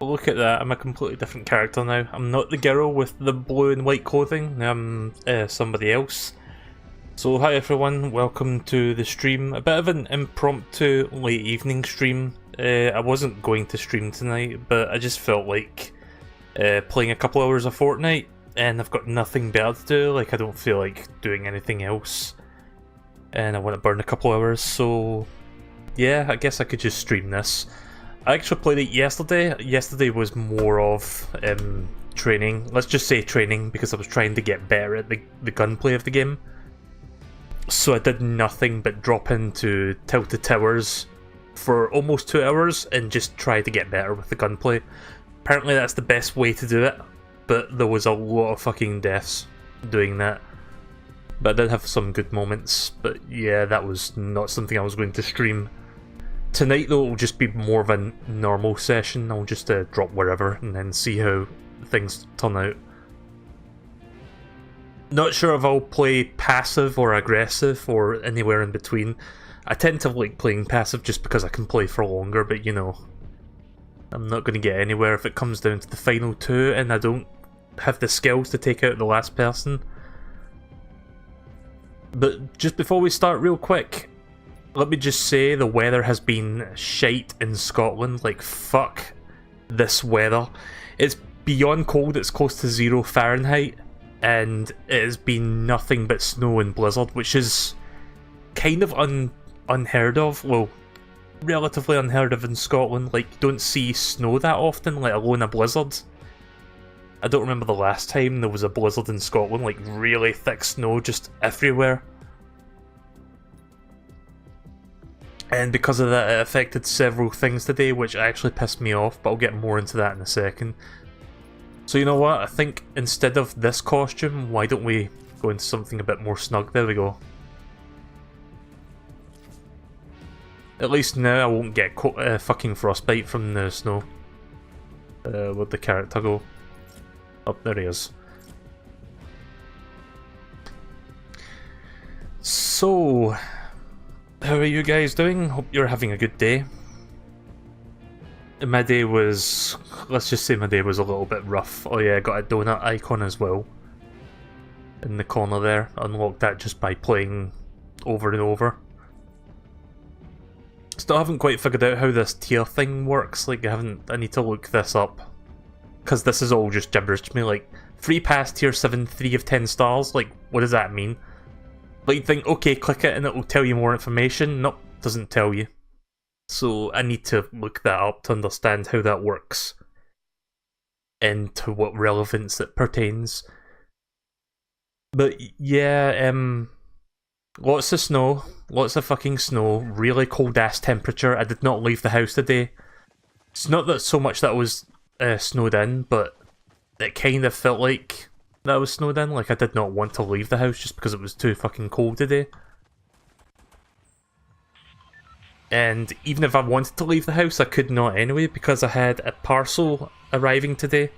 Look at that, I'm a completely different character now. I'm not the girl with the blue and white clothing, I'm somebody else. So hi everyone, welcome to the stream. A bit of an impromptu late evening stream. I wasn't going to stream tonight, but I just felt like playing a couple hours of Fortnite, and I've got nothing better to do. Like, I don't feel like doing anything else, and I want to burn a couple hours, so yeah, I guess I could just stream this. I actually played it yesterday. Yesterday was more of training. Let's just say training, because I was trying to get better at the gunplay of the game. So I did nothing but drop into Tilted Towers for almost 2 hours and just try to get better with the gunplay. Apparently that's the best way to do it, but there was a lot of fucking deaths doing that. But I did have some good moments, but yeah, that was not something I was going to stream. Tonight though, it'll just be more of a normal session. I'll just drop wherever and then see how things turn out. Not sure if I'll play passive or aggressive or anywhere in between. I tend to like playing passive just because I can play for longer, but you know, I'm not going to get anywhere if it comes down to the final two and I don't have the skills to take out the last person. But just before we start real quick, let me just say the weather has been shite in Scotland. Like, fuck this weather. It's beyond cold, it's close to 0 Fahrenheit, and it has been nothing but snow and blizzard, which is kind of unheard of. Well, relatively unheard of in Scotland. Like, you don't see snow that often, let alone a blizzard. I don't remember the last time there was a blizzard in Scotland, like really thick snow just everywhere. And because of that, it affected several things today, which actually pissed me off, but I'll get more into that in a second. So you know what, I think instead of this costume, why don't we go into something a bit more snug? There we go. At least now I won't get fucking frostbite from the snow. Where'd the character go? Oh, there he is. So, how are you guys doing? Hope you're having a good day. My day was... let's just say my day was a little bit rough. Oh yeah, I got a donut icon as well. In the corner there. Unlocked that just by playing over and over. Still haven't quite figured out how this tier thing works. Like, I need to look this up. Because this is all just gibberish to me. Like, free pass tier 7, 3 of 10 stars. Like, what does that mean? Like, you think, okay, click it and it will tell you more information. Nope, doesn't tell you. So I need to look that up to understand how that works. And to what relevance it pertains. But yeah, lots of snow. Lots of fucking snow. Really cold ass temperature. I did not leave the house today. It's not that so much that I was snowed in, but it kind of felt like that I was snowed in. Like, I did not want to leave the house just because it was too fucking cold today. And even if I wanted to leave the house, I could not anyway, because I had a parcel arriving today.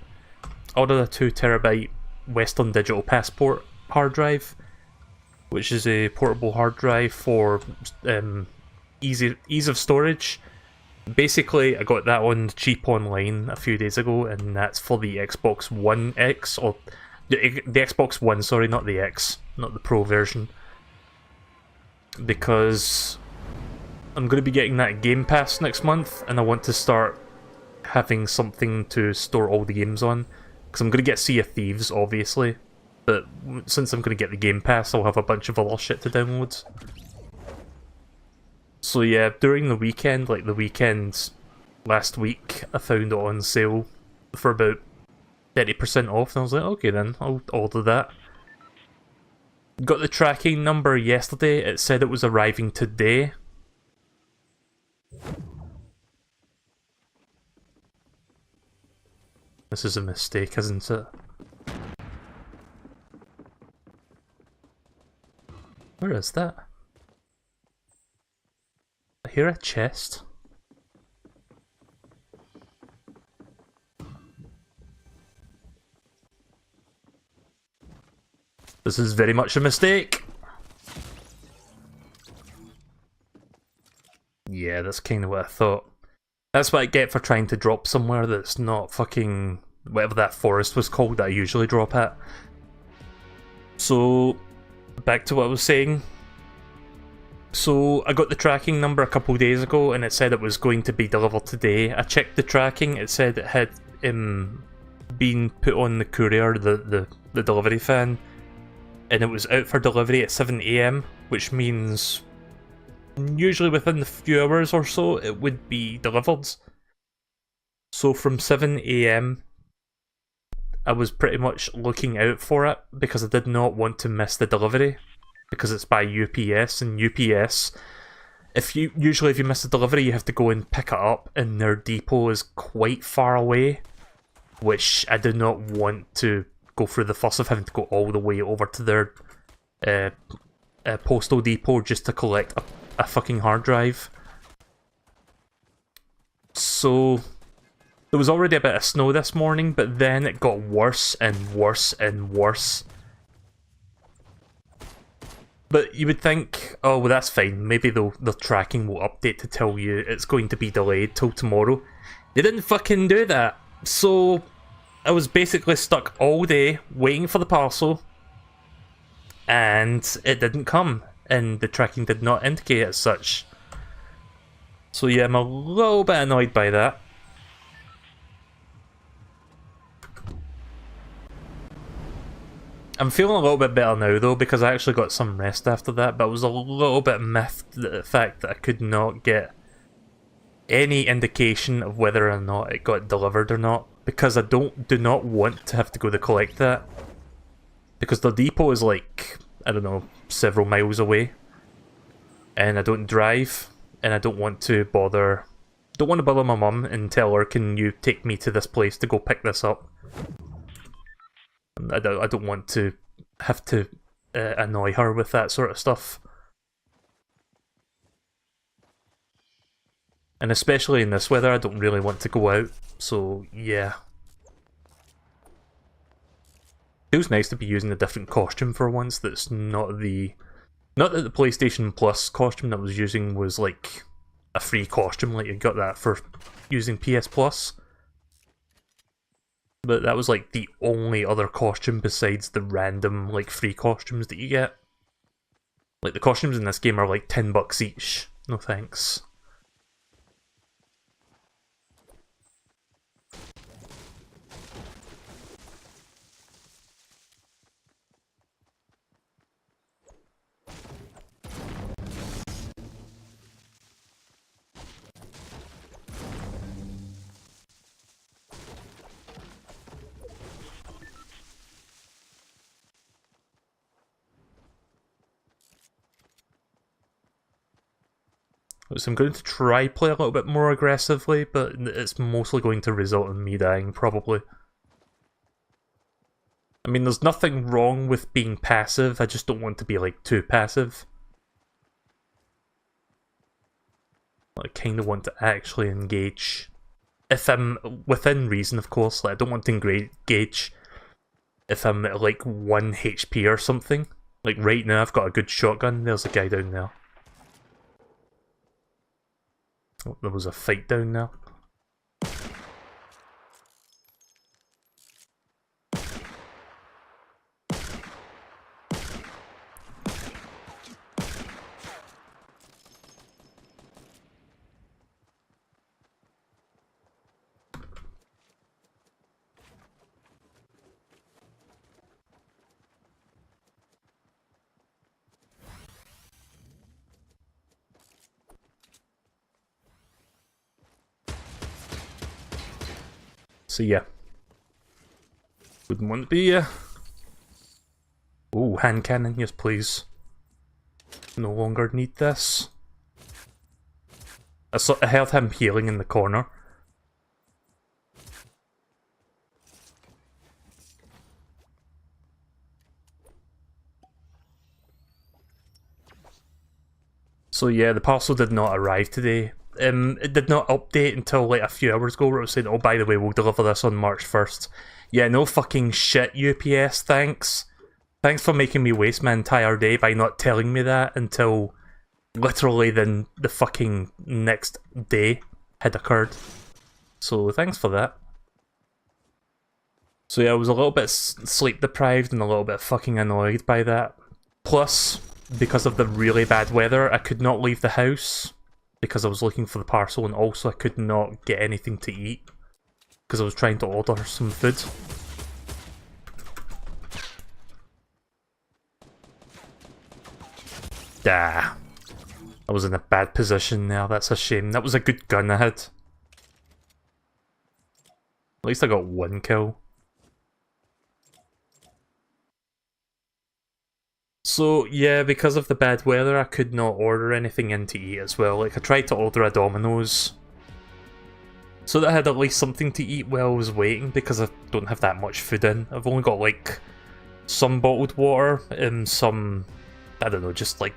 Ordered a 2TB Western Digital Passport hard drive, which is a portable hard drive for ease of storage. Basically, I got that one cheap online a few days ago, and that's for the Xbox One X, or the Xbox One, sorry, not the X, not the Pro version. Because I'm going to be getting that Game Pass next month, and I want to start having something to store all the games on. Because I'm going to get Sea of Thieves, obviously, but since I'm going to get the Game Pass, I'll have a bunch of other shit to download. So yeah, during the weekend, like the weekend last week, I found it on sale for about 30% off, and I was like, okay then, I'll order that. Got the tracking number yesterday, it said it was arriving today. This is a mistake, isn't it? Where is that? I hear a chest. This is very much a mistake. Yeah, that's kind of what I thought. That's what I get for trying to drop somewhere that's not fucking whatever that forest was called that I usually drop at. So, back to what I was saying. So, I got the tracking number a couple days ago and it said it was going to be delivered today. I checked the tracking, it said it had been put on the courier, the delivery van, and it was out for delivery at 7 AM, which means usually within a few hours or so it would be delivered. So from 7 AM I was pretty much looking out for it because I did not want to miss the delivery because it's by UPS, and UPS, usually if you miss the delivery you have to go and pick it up, and their depot is quite far away, which I did not want to go through the fuss of having to go all the way over to their postal depot just to collect a fucking hard drive. So there was already a bit of snow this morning, but then it got worse and worse and worse. But you would think, oh well that's fine, maybe the tracking will update to tell you it's going to be delayed till tomorrow. They didn't fucking do that. So I was basically stuck all day waiting for the parcel, and it didn't come, and the tracking did not indicate as such. So yeah, I'm a little bit annoyed by that. I'm feeling a little bit better now though, because I actually got some rest after that, but I was a little bit miffed at the fact that I could not get any indication of whether or not it got delivered or not, because I do not want to have to go to collect that. Because the depot is like, I don't know, several miles away, and I don't drive, and I don't want to bother my mum and tell her, can you take me to this place to go pick this up? I don't want to have to annoy her with that sort of stuff. And especially in this weather, I don't really want to go out, so yeah. Feels nice to be using a different costume for once that's not the... Not that the PlayStation Plus costume that I was using was like a free costume, like you got that for using PS Plus. But that was like the only other costume besides the random like free costumes that you get. Like the costumes in this game are like $10 each. No thanks. So I'm going to try play a little bit more aggressively, but it's mostly going to result in me dying, probably. I mean, there's nothing wrong with being passive, I just don't want to be, like, too passive. I kind of want to actually engage. If I'm within reason, of course, like, I don't want to engage if I'm at, like, 1 HP or something. Like, right now I've got a good shotgun, there's a guy down there. Oh, there was a fight down there. So yeah, wouldn't want to be oh, hand cannon, yes please. No longer need this. I heard him healing in the corner. So yeah, the parcel did not arrive today. It did not update until like a few hours ago where it was saying, oh by the way, we'll deliver this on March 1st. Yeah, no fucking shit, UPS, thanks. Thanks for making me waste my entire day by not telling me that until literally the fucking next day. had occurred. So thanks for that. So yeah, I was a little bit sleep deprived and a little bit fucking annoyed by that. Plus, because of the really bad weather, I could not leave the house because I was looking for the parcel, and also I could not get anything to eat because I was trying to order some food. Ah, I was in a bad position there, that's a shame. That was a good gun I had. At least I got one kill. So yeah, because of the bad weather, I could not order anything in to eat as well. Like, I tried to order a Domino's so that I had at least something to eat while I was waiting, because I don't have that much food in. I've only got like some bottled water and some, I don't know, just like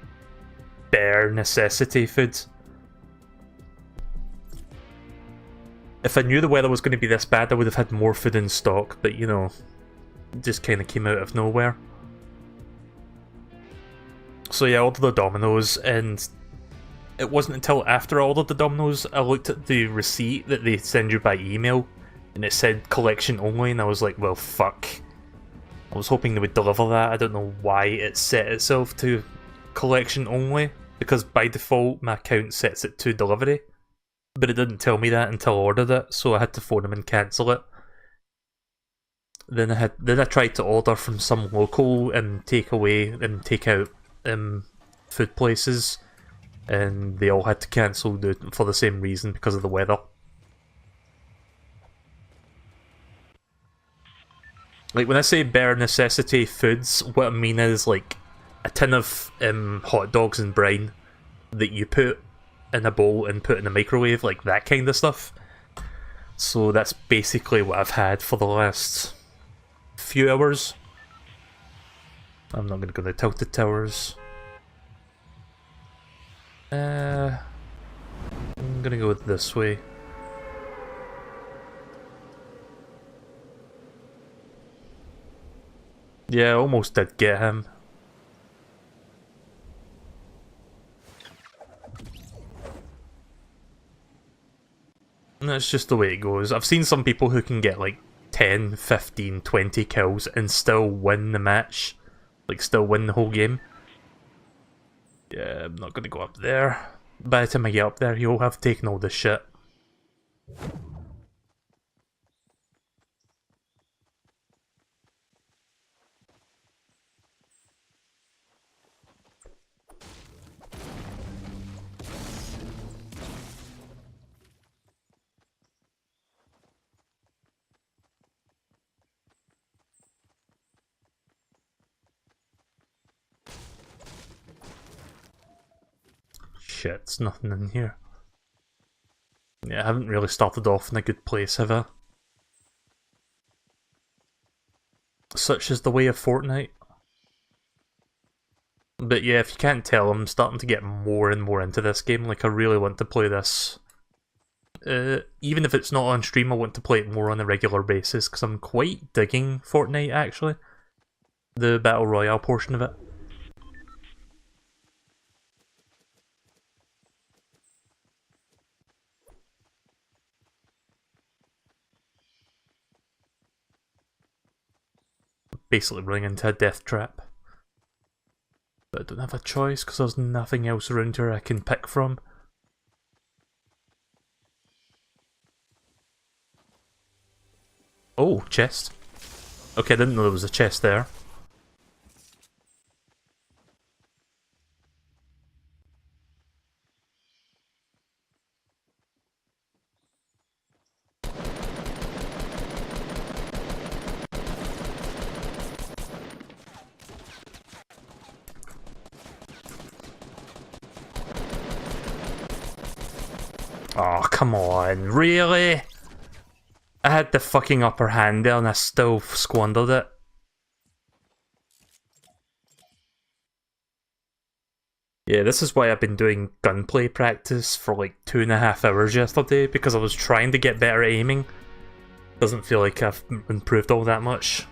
bare necessity food. If I knew the weather was going to be this bad, I would have had more food in stock, but you know, it just kind of came out of nowhere. So yeah, I ordered the Domino's, and it wasn't until after I ordered the Domino's I looked at the receipt that they send you by email, and it said collection only, and I was like, well, fuck. I was hoping they would deliver that. I don't know why it set itself to collection only, because by default my account sets it to delivery, but it didn't tell me that until I ordered it, so I had to phone them and cancel it. Then I tried to order from some local takeaway and take out food places, and they all had to cancel for the same reason, because of the weather. Like, when I say bare necessity foods, what I mean is like a tin of hot dogs and brine that you put in a bowl and put in the microwave, like that kind of stuff. So that's basically what I've had for the last few hours. I'm not gonna go to Tilted Towers. I'm gonna go this way. Yeah, I almost did get him. And that's just the way it goes. I've seen some people who can get like 10, 15, 20 kills and still win the match. Like, still win the whole game. Yeah, I'm not gonna go up there. By the time I get up there, you'll have taken all this shit. Shit, there's nothing in here. Yeah, I haven't really started off in a good place, have I? Such is the way of Fortnite. But yeah, if you can't tell, I'm starting to get more and more into this game. Like, I really want to play this. Even if it's not on stream, I want to play it more on a regular basis, because I'm quite digging Fortnite, actually. The Battle Royale portion of it. Basically running into a death trap. But I don't have a choice, because there's nothing else around here I can pick from. Oh, chest. Okay, I didn't know there was a chest there. Oh, come on, really? I had the fucking upper hand there and I still squandered it. Yeah, this is why I've been doing gunplay practice for like 2.5 hours yesterday, because I was trying to get better at aiming. Doesn't feel like I've improved all that much.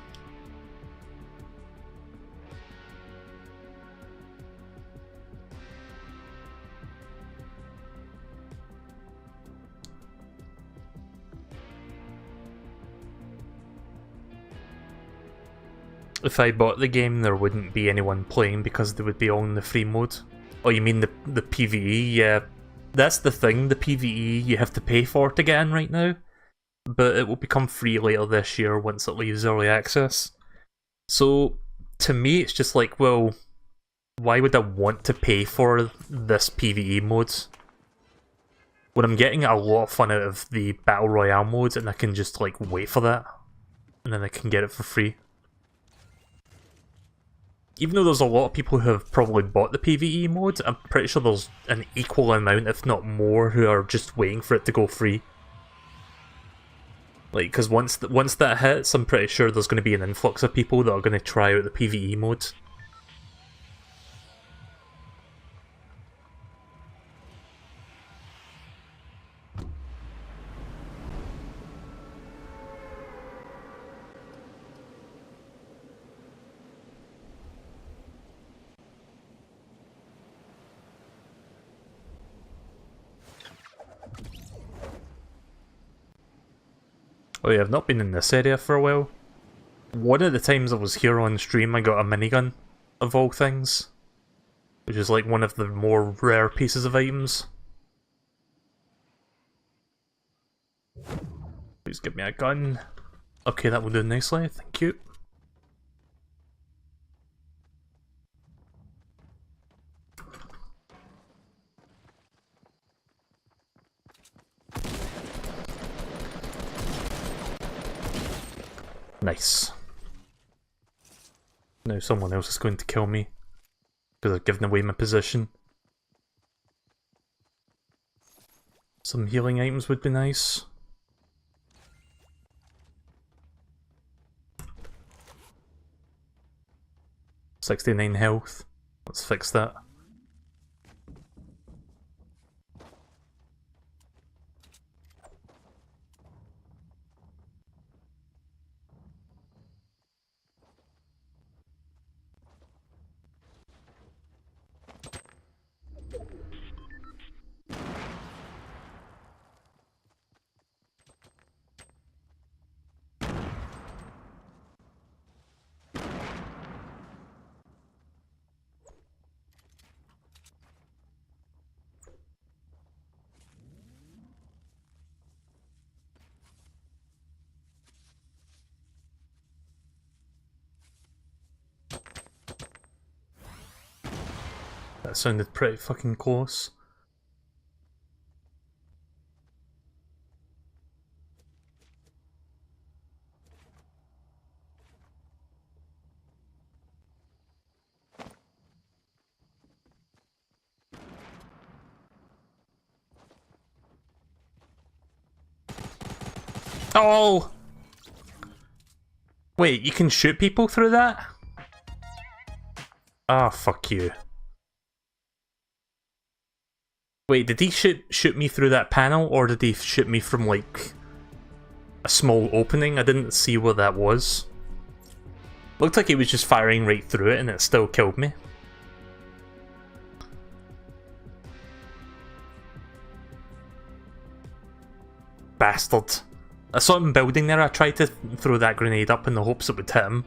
If I bought the game, there wouldn't be anyone playing because they would be all in the free mode. Oh, you mean the PvE? Yeah, that's the thing. The PvE you have to pay for to get in right now, but it will become free later this year once it leaves early access. So to me, it's just like, well, why would I want to pay for this PvE mode when I'm getting a lot of fun out of the Battle Royale mode and I can just like wait for that and then I can get it for free? Even though there's a lot of people who have probably bought the PvE mode, I'm pretty sure there's an equal amount, if not more, who are just waiting for it to go free. Like, because once that hits, I'm pretty sure there's going to be an influx of people that are going to try out the PvE mode. Oh yeah, I've not been in this area for a while. One of the times I was here on stream, I got a minigun, of all things. Which is like one of the more rare pieces of items. Please give me a gun. Okay, that will do nicely, thank you. Nice. Now someone else is going to kill me because I've given away my position. Some healing items would be nice. .69 health. Let's fix that. That sounded pretty fucking close. Oh! Wait, you can shoot people through that? Ah, fuck you. Wait, did he shoot me through that panel, or did he shoot me from, like, a small opening? I didn't see what that was. Looked like he was just firing right through it, and it still killed me. Bastard. I saw him building there, I tried to throw that grenade up in the hopes it would hit him.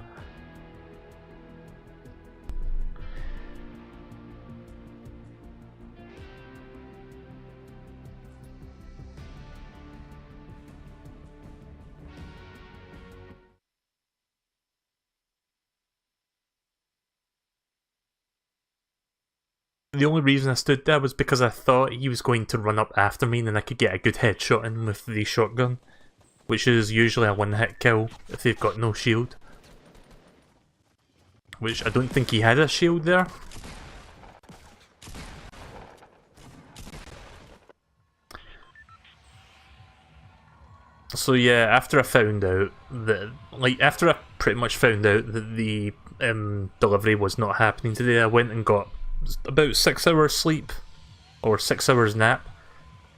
The only reason I stood there was because I thought he was going to run up after me and then I could get a good headshot in with the shotgun. Which is usually a one-hit kill if they've got no shield. Which I don't think he had a shield there. So yeah, after I found out that, after I pretty much found out that the delivery was not happening today, I went and got about 6 hours sleep, or 6 hours nap.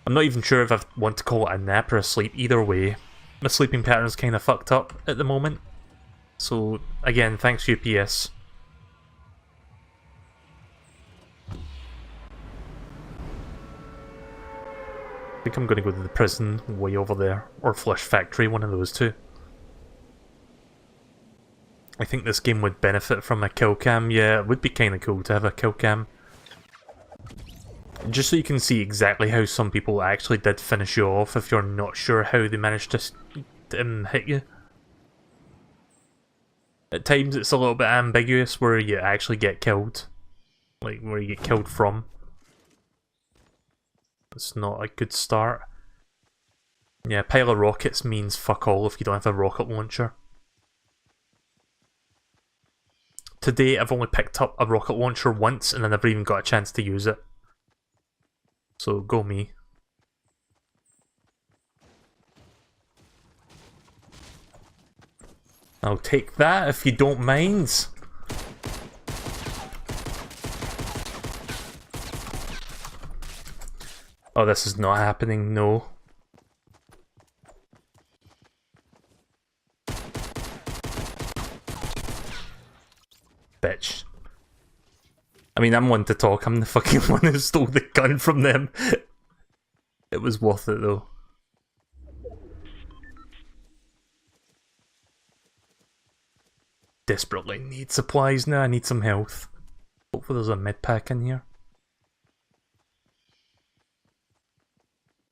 I'm not even sure if I want to call it a nap or a sleep, either way. My sleeping pattern's kind of fucked up at the moment. So, again, thanks UPS. I think I'm going to go to the prison way over there, or Flush Factory, one of those two. I think this game would benefit from a kill cam. Yeah, it would be kind of cool to have a kill cam. Just so you can see exactly how some people actually did finish you off if you're not sure how they managed to hit you. At times it's a little bit ambiguous where you actually get killed. Like, where you get killed from. It's not a good start. Yeah, pile of rockets means fuck all if you don't have a rocket launcher. Today I've only picked up a rocket launcher once and I never even got a chance to use it. So go me. I'll take that if you don't mind. Oh, this is not happening, no. Bitch. I mean, I'm one to talk, I'm the fucking one who stole the gun from them. It was worth it though. Desperately need supplies now, I need some health. Hopefully there's a med pack in here.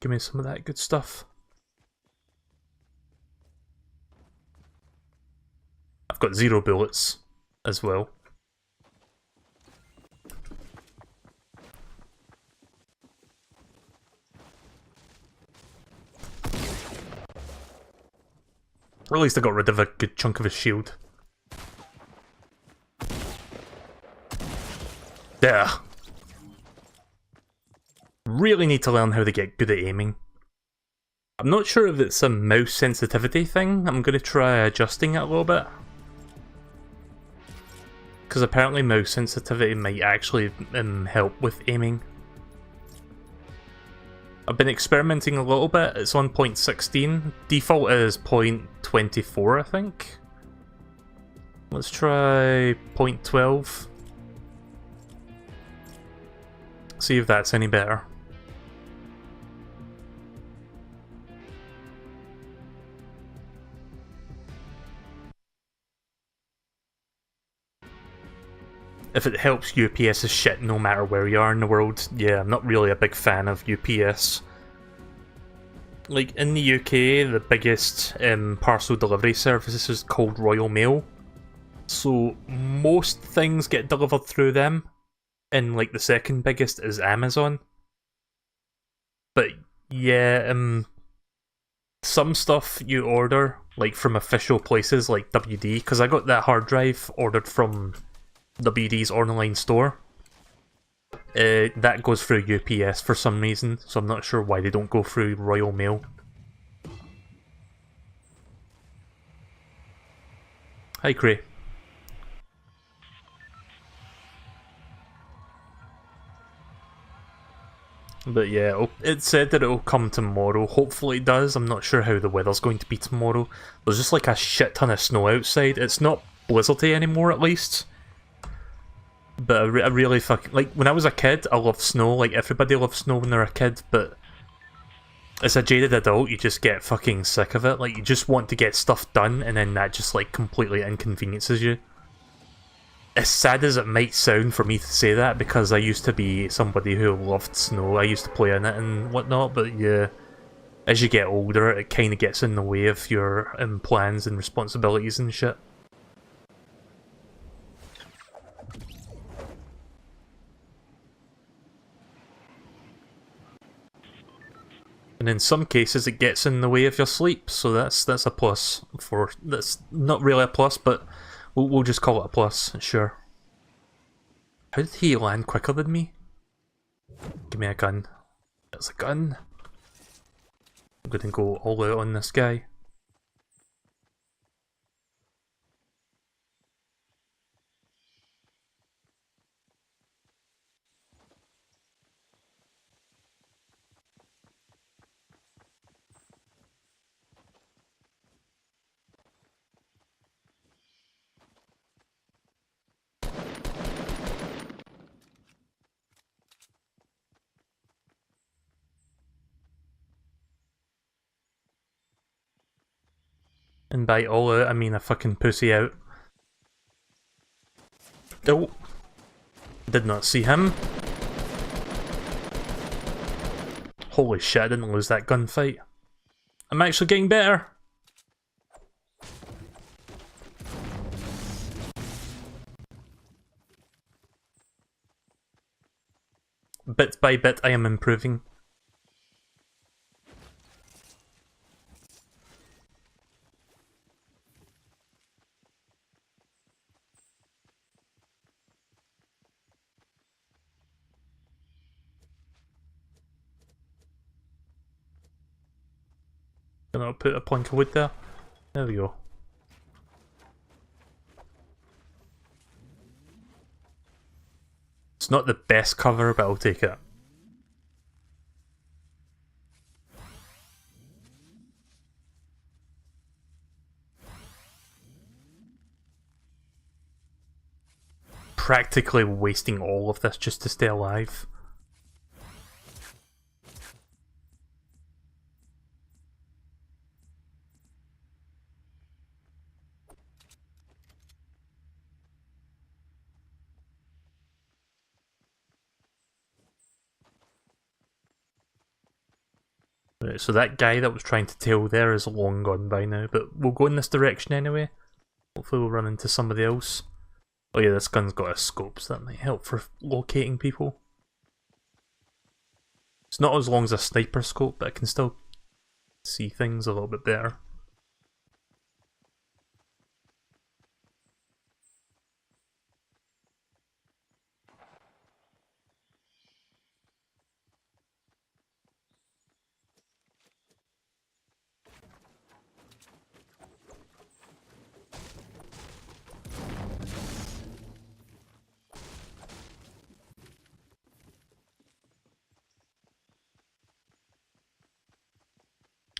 Give me some of that good stuff. I've got 0 bullets as well. Or at least I got rid of a good chunk of his shield. There. Really need to learn how to get good at aiming. I'm not sure if it's a mouse sensitivity thing. I'm going to try adjusting it a little bit. Because apparently mouse sensitivity might actually help with aiming. I've been experimenting a little bit. It's on 0.16. Default is 0.24, I think. Let's try 0.12. See if that's any better. If it helps, UPS is shit no matter where you are in the world. Yeah, I'm not really a big fan of UPS. Like, in the UK, the biggest parcel delivery service is called Royal Mail. So, most things get delivered through them. And, like, the second biggest is Amazon. But, yeah, some stuff you order, like, from official places like WD, because I got that hard drive ordered from WD's online store. That goes through UPS for some reason, so I'm not sure why they don't go through Royal Mail. Hi, Cray. But yeah, it said that it'll come tomorrow. Hopefully it does. I'm not sure how the weather's going to be tomorrow. There's just like a shit ton of snow outside. It's not blizzardy anymore, at least. But I really fucking... Like, when I was a kid, I loved snow. Like, everybody loves snow when they're a kid, but... As a jaded adult, you just get fucking sick of it. Like, you just want to get stuff done, and then that just, like, completely inconveniences you. As sad as it might sound for me to say that, because I used to be somebody who loved snow. I used to play in it and whatnot, but yeah... As you get older, it kind of gets in the way of your plans and responsibilities and shit. And in some cases it gets in the way of your sleep, so that's a plus. That's not really a plus, but we'll just call it a plus, sure. How did he land quicker than me? Give me a gun. There's a gun. I'm gonna go all out on this guy. And by all out, I mean a fucking pussy out. Oh, did not see him. Holy shit, I didn't lose that gunfight. I'm actually getting better. Bit by bit, I am improving. Gonna put a plank of wood there. There we go. It's not the best cover, but I'll take it. Practically wasting all of this just to stay alive. Right, so that guy that was trying to tail there is long gone by now, but we'll go in this direction anyway. Hopefully we'll run into somebody else. Oh yeah, this gun's got a scope, so that might help for locating people. It's not as long as a sniper scope, but I can still see things a little bit better.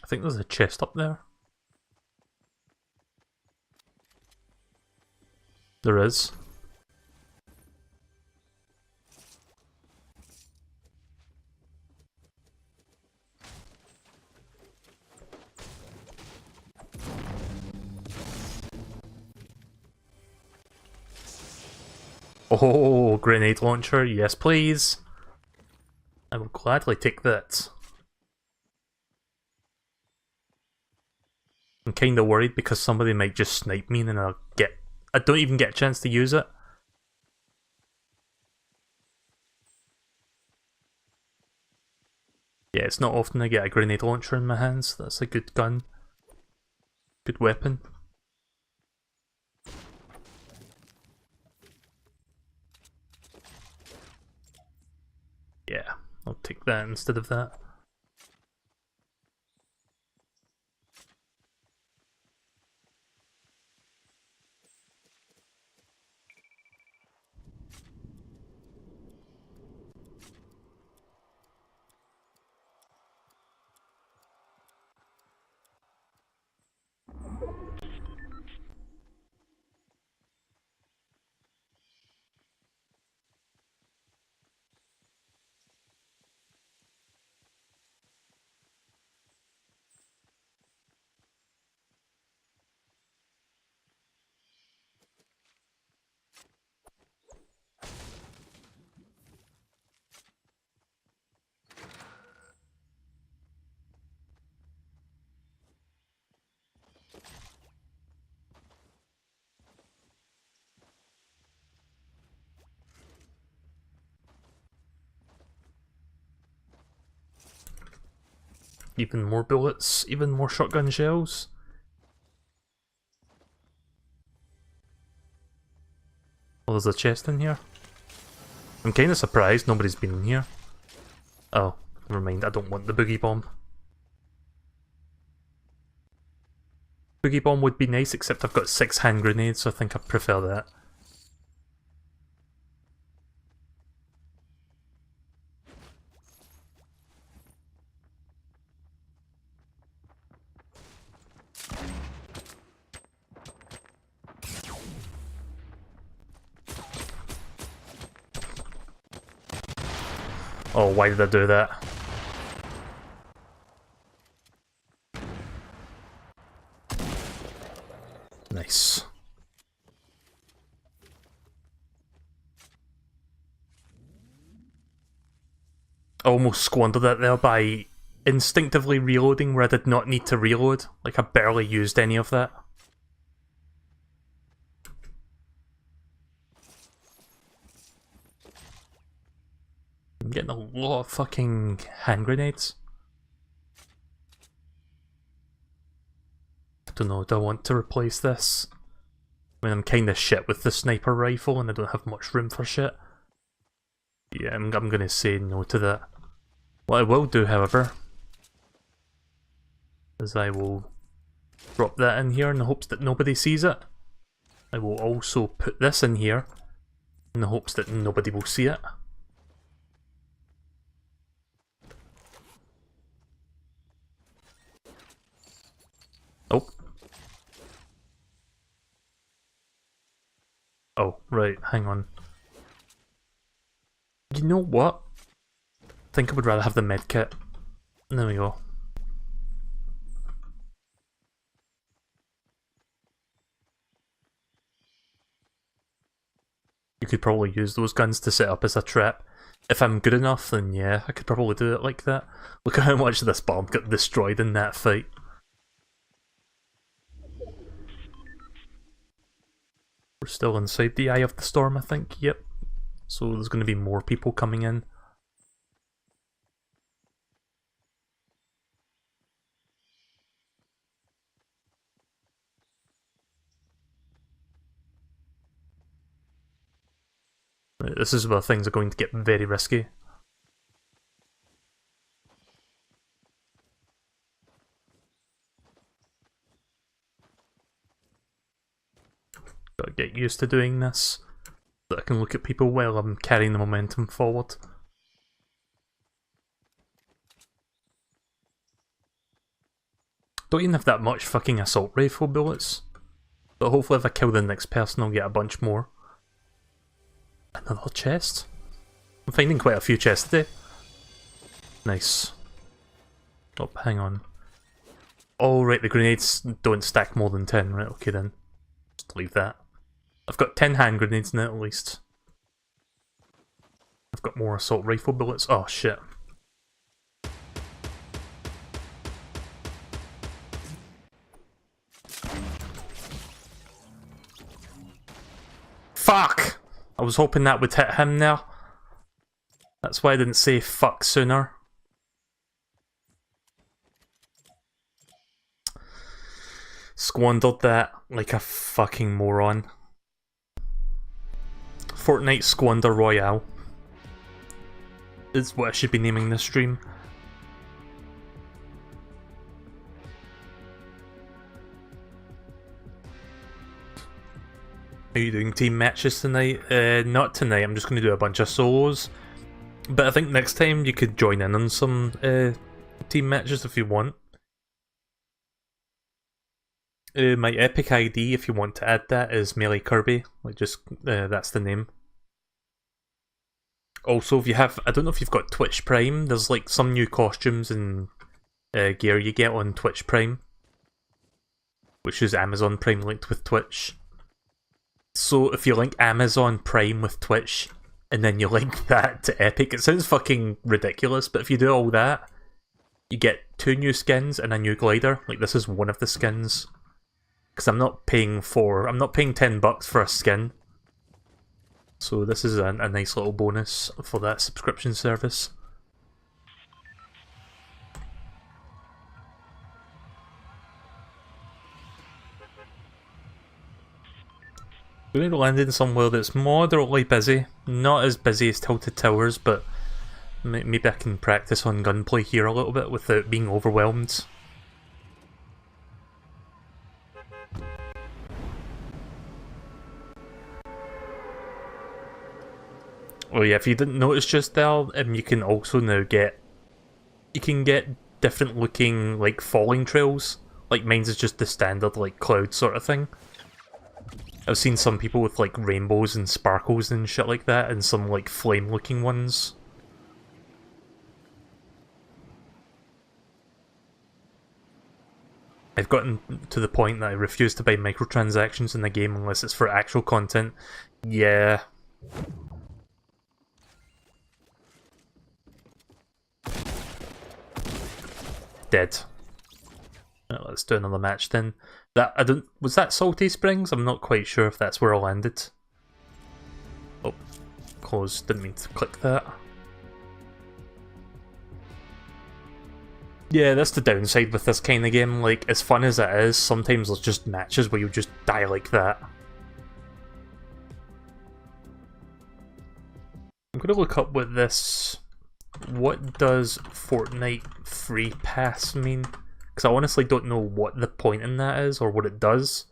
I think there's a chest up there. There is. Oh, grenade launcher, yes please. I will gladly take that. I'm kinda worried because somebody might just snipe me and then I don't even get a chance to use it. Yeah, it's not often I get a grenade launcher in my hands. That's a good gun. Good weapon. Yeah, I'll take that instead of that. Even more bullets, even more shotgun shells. Oh, there's a chest in here. I'm kinda surprised nobody's been in here. Oh, never mind, I don't want the boogie bomb. Boogie bomb would be nice, except I've got 6 hand grenades, so I think I prefer that. Oh, why did I do that? Nice. almost squandered it there by instinctively reloading where I did not need to reload. Like, I barely used any of that. I'm getting a lot of fucking hand grenades. I don't know, do I want to replace this? I mean, I'm kinda shit with the sniper rifle and I don't have much room for shit. Yeah, I'm gonna say no to that. What I will do, however, is I will drop that in here in the hopes that nobody sees it. I will also put this in here in the hopes that nobody will see it. Oh. Oh, right, hang on. You know what? I think I would rather have the medkit. There we go. You could probably use those guns to set up as a trap. If I'm good enough, then yeah, I could probably do it like that. Look at how much this bomb got destroyed in that fight. We're still inside the Eye of the Storm, I think, yep. So there's going to be more people coming in. Right, this is where things are going to get very risky. Gotta get used to doing this, so that I can look at people while I'm carrying the momentum forward. Don't even have that much fucking assault rifle bullets, but hopefully if I kill the next person I'll get a bunch more. Another chest? I'm finding quite a few chests today. Nice. Oh, hang on. Oh right, the grenades don't stack more than 10, right, okay then. Just leave that. I've got 10 hand grenades now at least. I've got more assault rifle bullets. Oh shit. Fuck! I was hoping that would hit him now. That's why I didn't say fuck sooner. Squandered that like a fucking moron. Fortnite Squander Royale is what I should be naming this stream. Are you doing team matches tonight? Not tonight, I'm just going to do a bunch of solos. But I think next time you could join in on some team matches if you want. My Epic ID, if you want to add that, is MeleeKirby. Like, just that's the name. Also, if you have, I don't know if you've got Twitch Prime. There's like some new costumes and gear you get on Twitch Prime, which is Amazon Prime linked with Twitch. So if you link Amazon Prime with Twitch and then you link that to Epic, it sounds fucking ridiculous. But if you do all that, you get 2 new skins and a new glider. Like, this is one of the skins. Because I'm not paying $10 for a skin. So this is a nice little bonus for that subscription service. We're going to land in somewhere that's moderately busy. Not as busy as Tilted Towers, but maybe I can practice on gunplay here a little bit without being overwhelmed. Oh yeah, if you didn't notice just there, you can also now get different looking like falling trails. Like mine's is just the standard like cloud sort of thing. I've seen some people with like rainbows and sparkles and shit like that, and some like flame looking ones. I've gotten to the point that I refuse to buy microtransactions in the game unless it's for actual content. Yeah. Dead. Right, let's do another match then. Was that Salty Springs? I'm not quite sure if that's where I landed. Oh, close. Didn't mean to click that. Yeah, that's the downside with this kind of game. Like, as fun as it is, sometimes there's just matches where you just die like that. I'm gonna look up what this... What does Fortnite Free Pass mean? Because I honestly don't know what the point in that is, or what it does.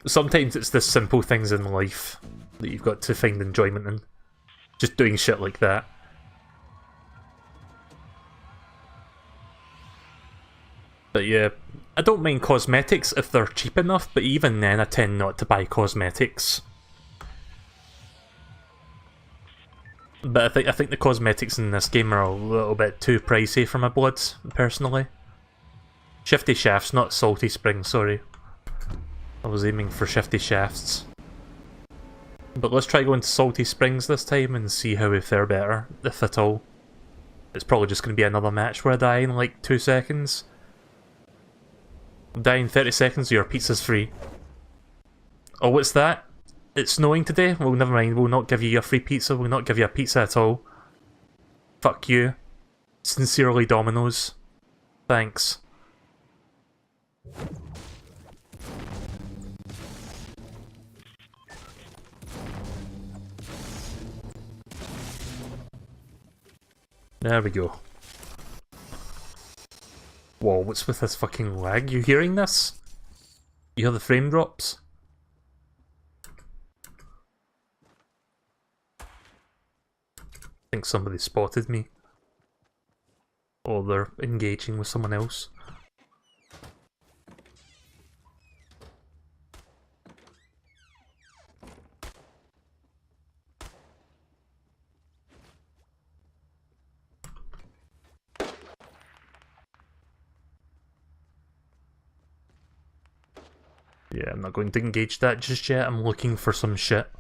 Sometimes it's the simple things in life that you've got to find enjoyment in. Just doing shit like that. But yeah, I don't mind cosmetics if they're cheap enough, but even then I tend not to buy cosmetics. But I think the cosmetics in this game are a little bit too pricey for my blood, personally. Shifty Shafts, not Salty Springs, sorry. I was aiming for Shifty Shafts. But let's try going to Salty Springs this time and see how we fare better, if at all. It's probably just going to be another match where I die in like 2 seconds. Die in 30 seconds or your pizza's free. Oh, what's that? It's snowing today? Well, never mind, we'll not give you your free pizza, we'll not give you a pizza at all. Fuck you. Sincerely, Domino's. Thanks. There we go. Whoa, what's with this fucking lag? You hearing this? You hear the frame drops? I think somebody spotted me. Or they're engaging with someone else. Yeah, I'm not going to engage that just yet. I'm looking for some shit.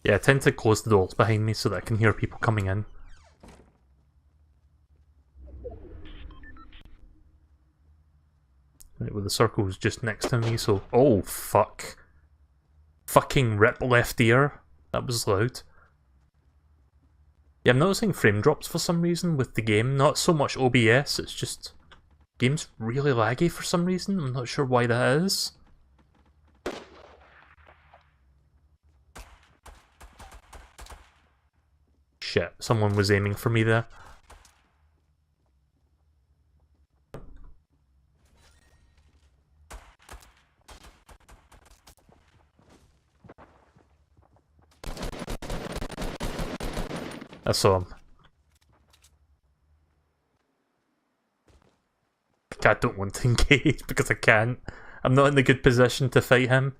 Yeah, I tend to close the doors behind me so that I can hear people coming in. Right, well, the circle's just next to me, so... Oh, fuck. Fucking rip left ear. That was loud. Yeah, I'm noticing frame drops for some reason with the game. Not so much OBS, it's just... Game's really laggy for some reason. I'm not sure why that is. Shit, someone was aiming for me there. I saw him. I don't want to engage because I can't. I'm not in a good position to fight him.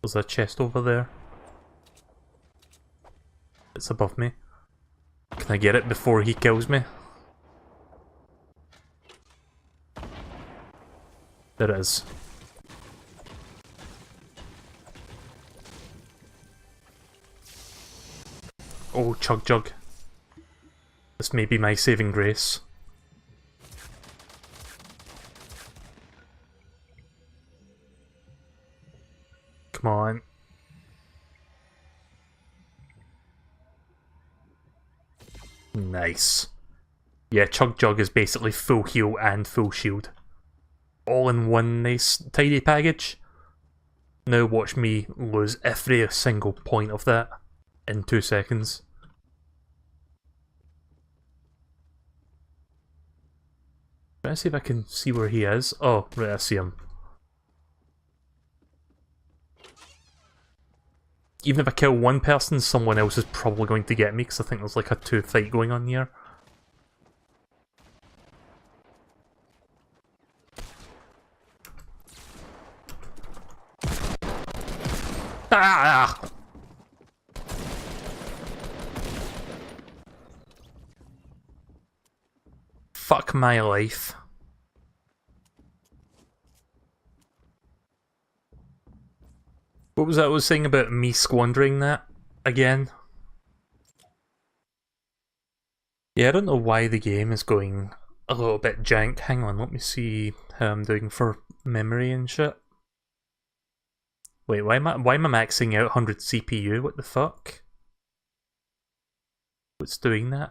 There's a chest over there. It's above me. Can I get it before he kills me? There it is. Oh, Chug Jug. This may be my saving grace. Come on. Nice. Yeah, Chug Jug is basically full heal and full shield. All in one nice tidy package. Now watch me lose every single point of that in 2 seconds. Let's see if I can see where he is. Oh, right, I see him. Even if I kill one person, someone else is probably going to get me, because I think there's like a 2 fight going on here. Ah! Fuck my life. What was that I was saying about me squandering that again? Yeah, I don't know why the game is going a little bit jank. Hang on, let me see how I'm doing for memory and shit. Wait, why am I maxing out 100 CPU? What the fuck? What's doing that?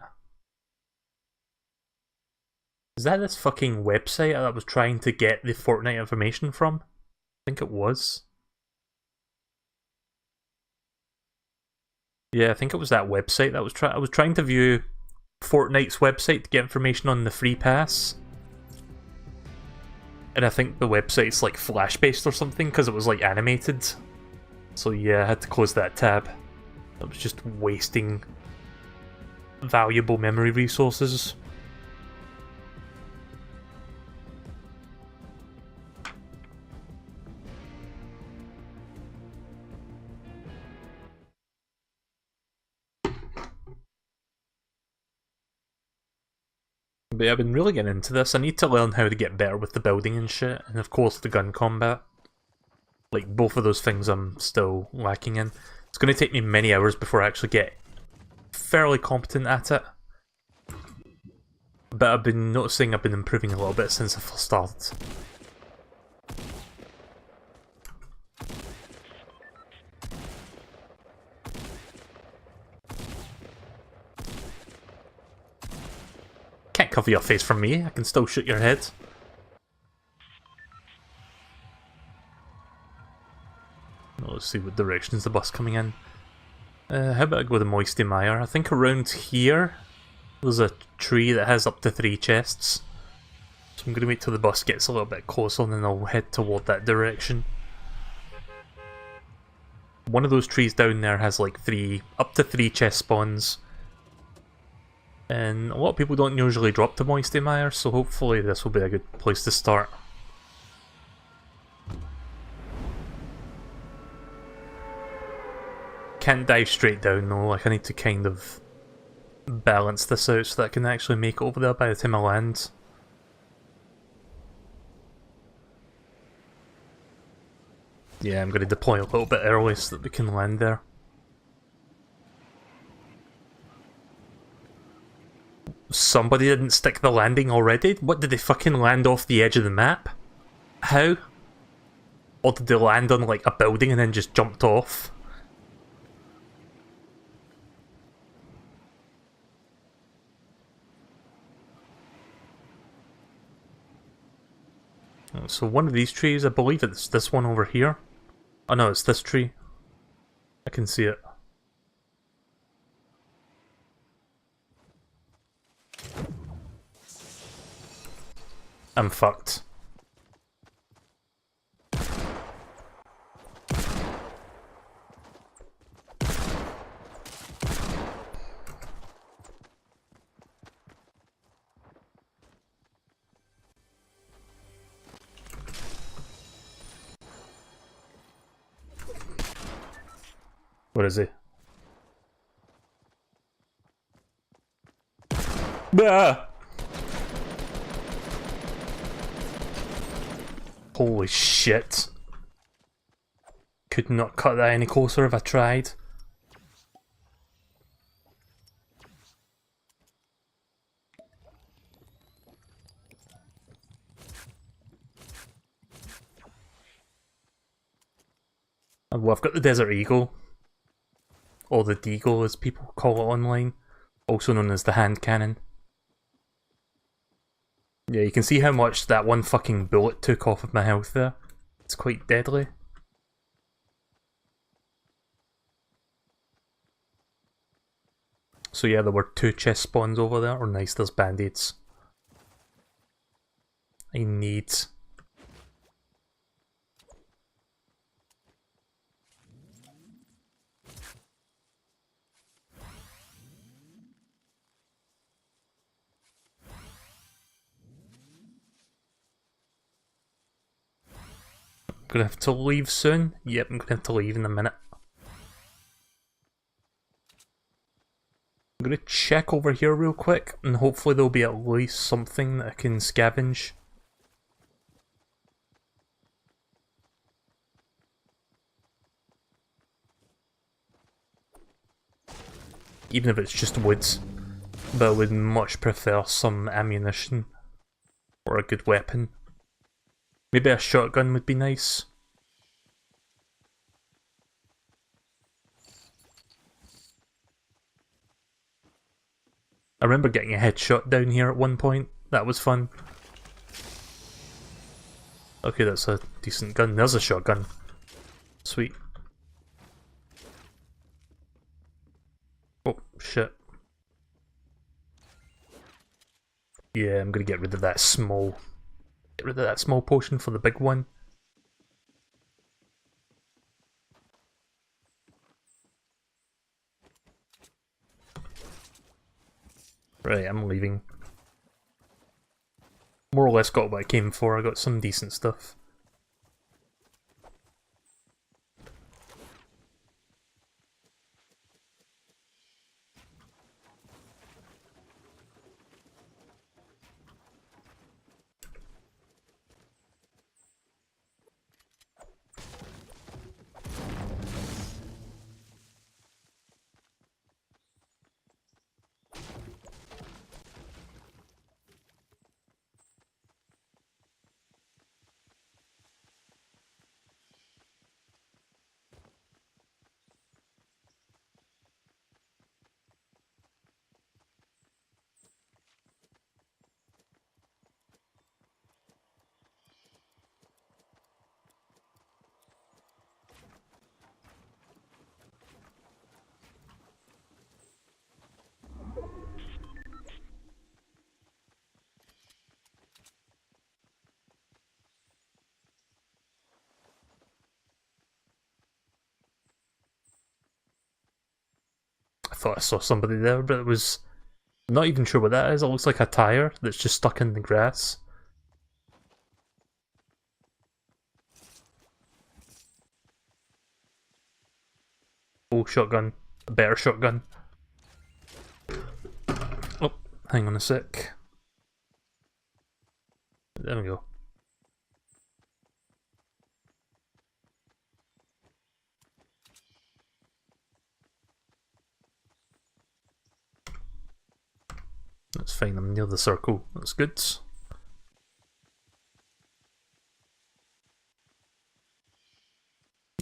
Is that this fucking website that I was trying to get the Fortnite information from? I think it was. Yeah, I think it was that website that I was trying to view Fortnite's website to get information on the free pass. And I think the website's like Flash-based or something, because it was like animated. So yeah, I had to close that tab. I was just wasting valuable memory resources. But yeah, I've been really getting into this. I need to learn how to get better with the building and shit, and of course the gun combat. Like, both of those things I'm still lacking in. It's going to take me many hours before I actually get fairly competent at it. But I've been noticing I've been improving a little bit since I first started. Can't cover your face from me, I can still shoot your head. Let's see what direction is the bus coming in. How about I go to Moisty Mire? I think around here there's a tree that has up to 3 chests. So I'm going to wait till the bus gets a little bit closer and then I'll head toward that direction. One of those trees down there has like up to 3 chest spawns. And a lot of people don't usually drop to Moisty Mire, so hopefully this will be a good place to start. Can't dive straight down though, like I need to kind of balance this out so that I can actually make it over there by the time I land. Yeah, I'm going to deploy a little bit early so that we can land there. Somebody didn't stick the landing already? What, did they fucking land off the edge of the map? How? Or did they land on like a building and then just jumped off? So one of these trees, I believe it's this one over here. Oh no, it's this tree. I can see it. I'm fucked. What is he? Ah! Holy shit. Could not cut that any closer if I tried. Well, I've got the Desert Eagle. Or the Deagle as people call it online. Also known as the hand cannon. Yeah, you can see how much that one fucking bullet took off of my health there. It's quite deadly. So yeah, there were 2 chest spawns over there. Oh nice, there's band-aids. I need. Gonna have to leave soon. Yep, I'm gonna have to leave in a minute. I'm gonna check over here real quick, and hopefully there'll be at least something that I can scavenge. Even if it's just woods. But I would much prefer some ammunition. Or a good weapon. Maybe a shotgun would be nice. I remember getting a headshot down here at one point. That was fun. Okay, that's a decent gun. There's a shotgun. Sweet. Oh, shit. Yeah, I'm gonna get rid of that small... Get rid of that small potion for the big one. Right, I'm leaving. More or less got what I came for. I got some decent stuff. I thought I saw somebody there, but it was... I'm not even sure what that is. It looks like a tire that's just stuck in the grass. Oh, shotgun. A better shotgun. Oh, hang on a sec. There we go. That's fine, I'm near the circle. That's good.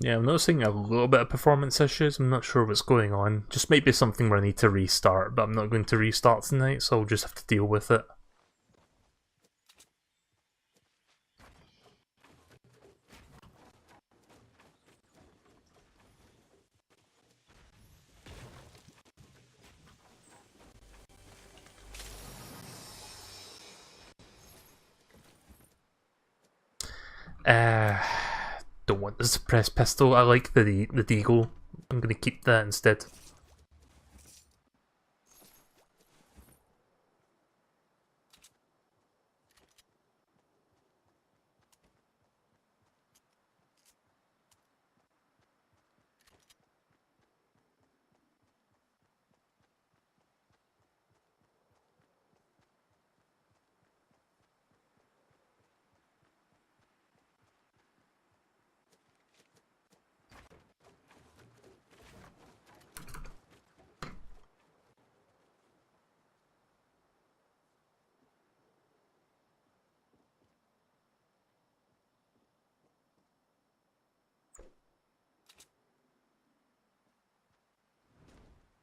Yeah, I'm noticing a little bit of performance issues. I'm not sure what's going on. Just might be something where I need to restart, but I'm not going to restart tonight, so I'll just have to deal with it. Don't want the suppressed pistol. I like the deagle. I'm gonna keep that instead.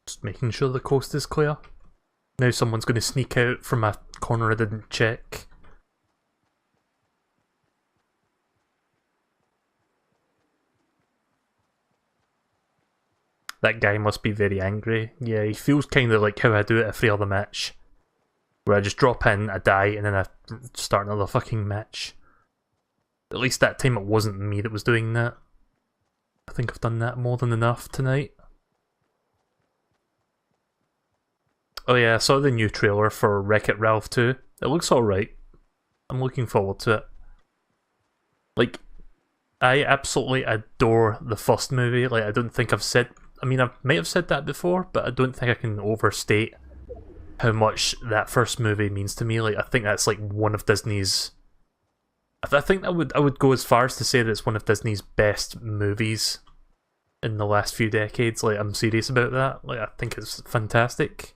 Just making sure the coast is clear. Now someone's gonna sneak out from a corner I didn't check. That guy must be very angry. Yeah, he feels kinda like how I do it every other match. where I just drop in, I die, and then I start another fucking match. At least that time it wasn't me that was doing that. I think I've done that more than enough tonight. Oh yeah, I saw the new trailer for Wreck-It Ralph 2. It looks alright. I'm looking forward to it. Like, I absolutely adore the first movie. Like, I don't think I've said... I mean, I might have said that before, but I don't think I can overstate how much that first movie means to me. Like, I think that's like one of Disney's... I think I would go as far as to say that it's one of Disney's best movies in the last few decades. Like, I'm serious about that. Like, I think it's fantastic.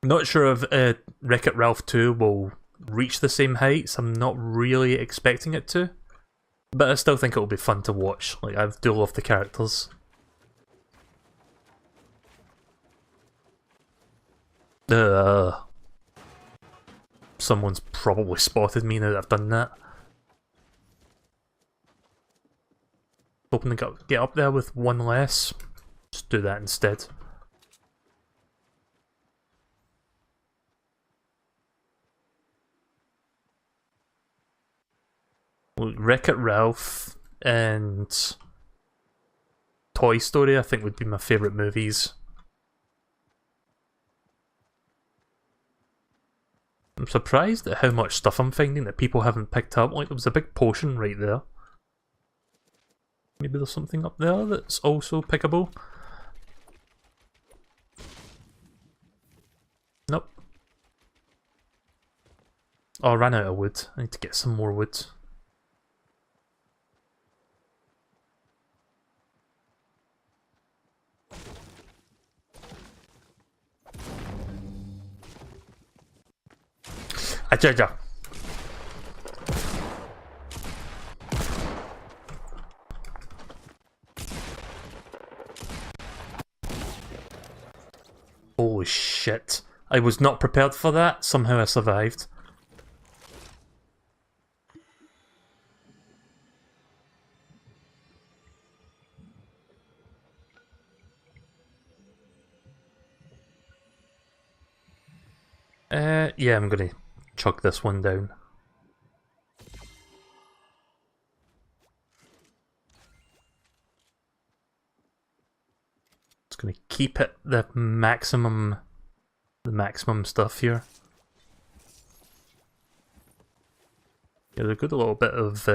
Not sure if Wreck-It Ralph 2 will reach the same heights. I'm not really expecting it to. But I still think it'll be fun to watch. Like, I do love the characters. Someone's probably spotted me now that I've done that. Hoping to get up there with one less. Just do that instead. Wreck-It Ralph and Toy Story I think would be my favourite movies. I'm surprised at how much stuff I'm finding that people haven't picked up. Like, there was a big potion right there. Maybe there's something up there that's also pickable. Nope. Oh, I ran out of wood. I need to get some more wood. Ajaja. Holy shit. I was not prepared for that. Somehow I survived. Yeah, I'm gonna chuck this one down. It's gonna keep it the maximum stuff here. Yeah, they've got a little bit of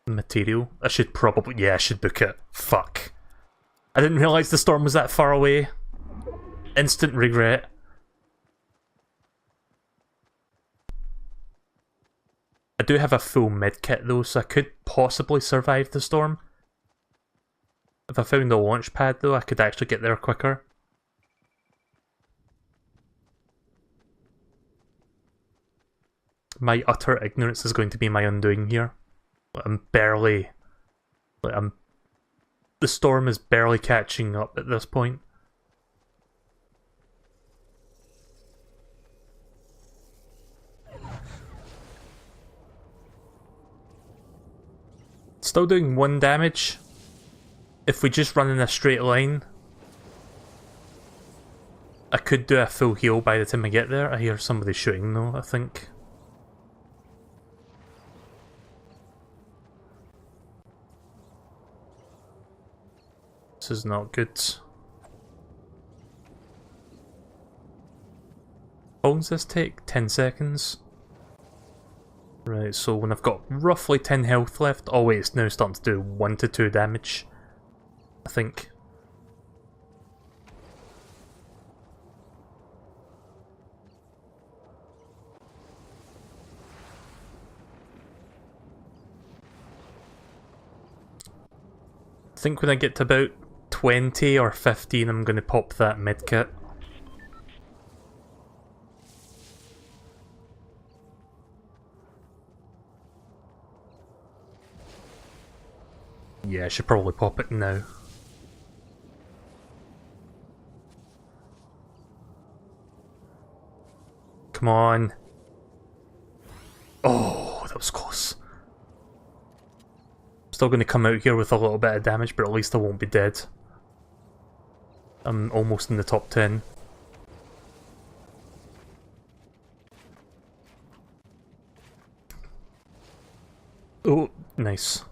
material. I should probably, yeah, I should book it. Fuck. I didn't realise the storm was that far away. Instant regret. I do have a full medkit though, so I could possibly survive the storm. If I found a launch pad though, I could actually get there quicker. My utter ignorance is going to be my undoing here. I'm barely... The storm is barely catching up at this point. Still doing 1 damage. If we just run in a straight line, I could do a full heal by the time I get there. I hear somebody shooting though, I think. This is not good. How long does this take? 10 seconds? Right, so when I've got roughly 10 health left... Oh wait, it's now starting to do 1 to 2 damage. I think. I think when I get to about 20 or 15 I'm going to pop that medkit. Yeah, I should probably pop it now. Come on. Oh, that was close. Still going to come out here with a little bit of damage, but at least I won't be dead. I'm almost in the top 10. Oh, nice.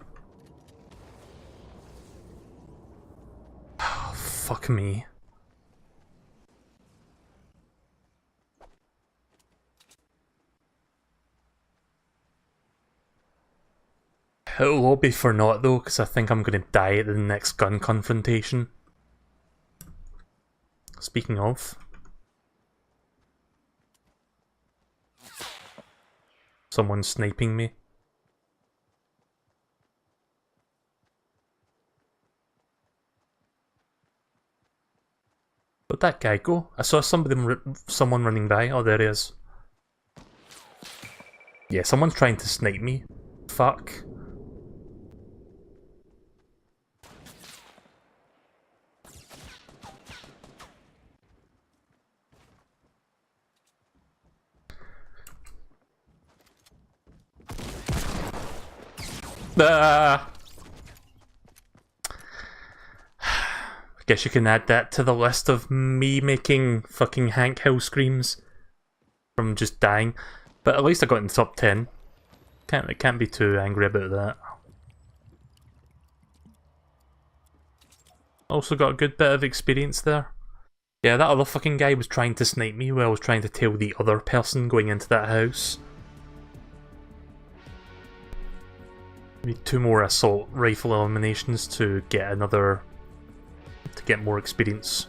Oh, fuck me. It'll all be for naught though, because I think I'm going to die at the next gun confrontation. Speaking of... someone's sniping me. Where'd that guy go? I saw someone running by. Oh, there he is. Yeah, someone's trying to snipe me. Fuck. Ah! I guess you can add that to the list of me making fucking Hank Hill screams from just dying. But at least I got in the top 10. Can't be too angry about that. Also got a good bit of experience there. Yeah, that other fucking guy was trying to snipe me while I was trying to tail the other person going into that house. Need 2 more assault rifle eliminations to get another... to get more experience.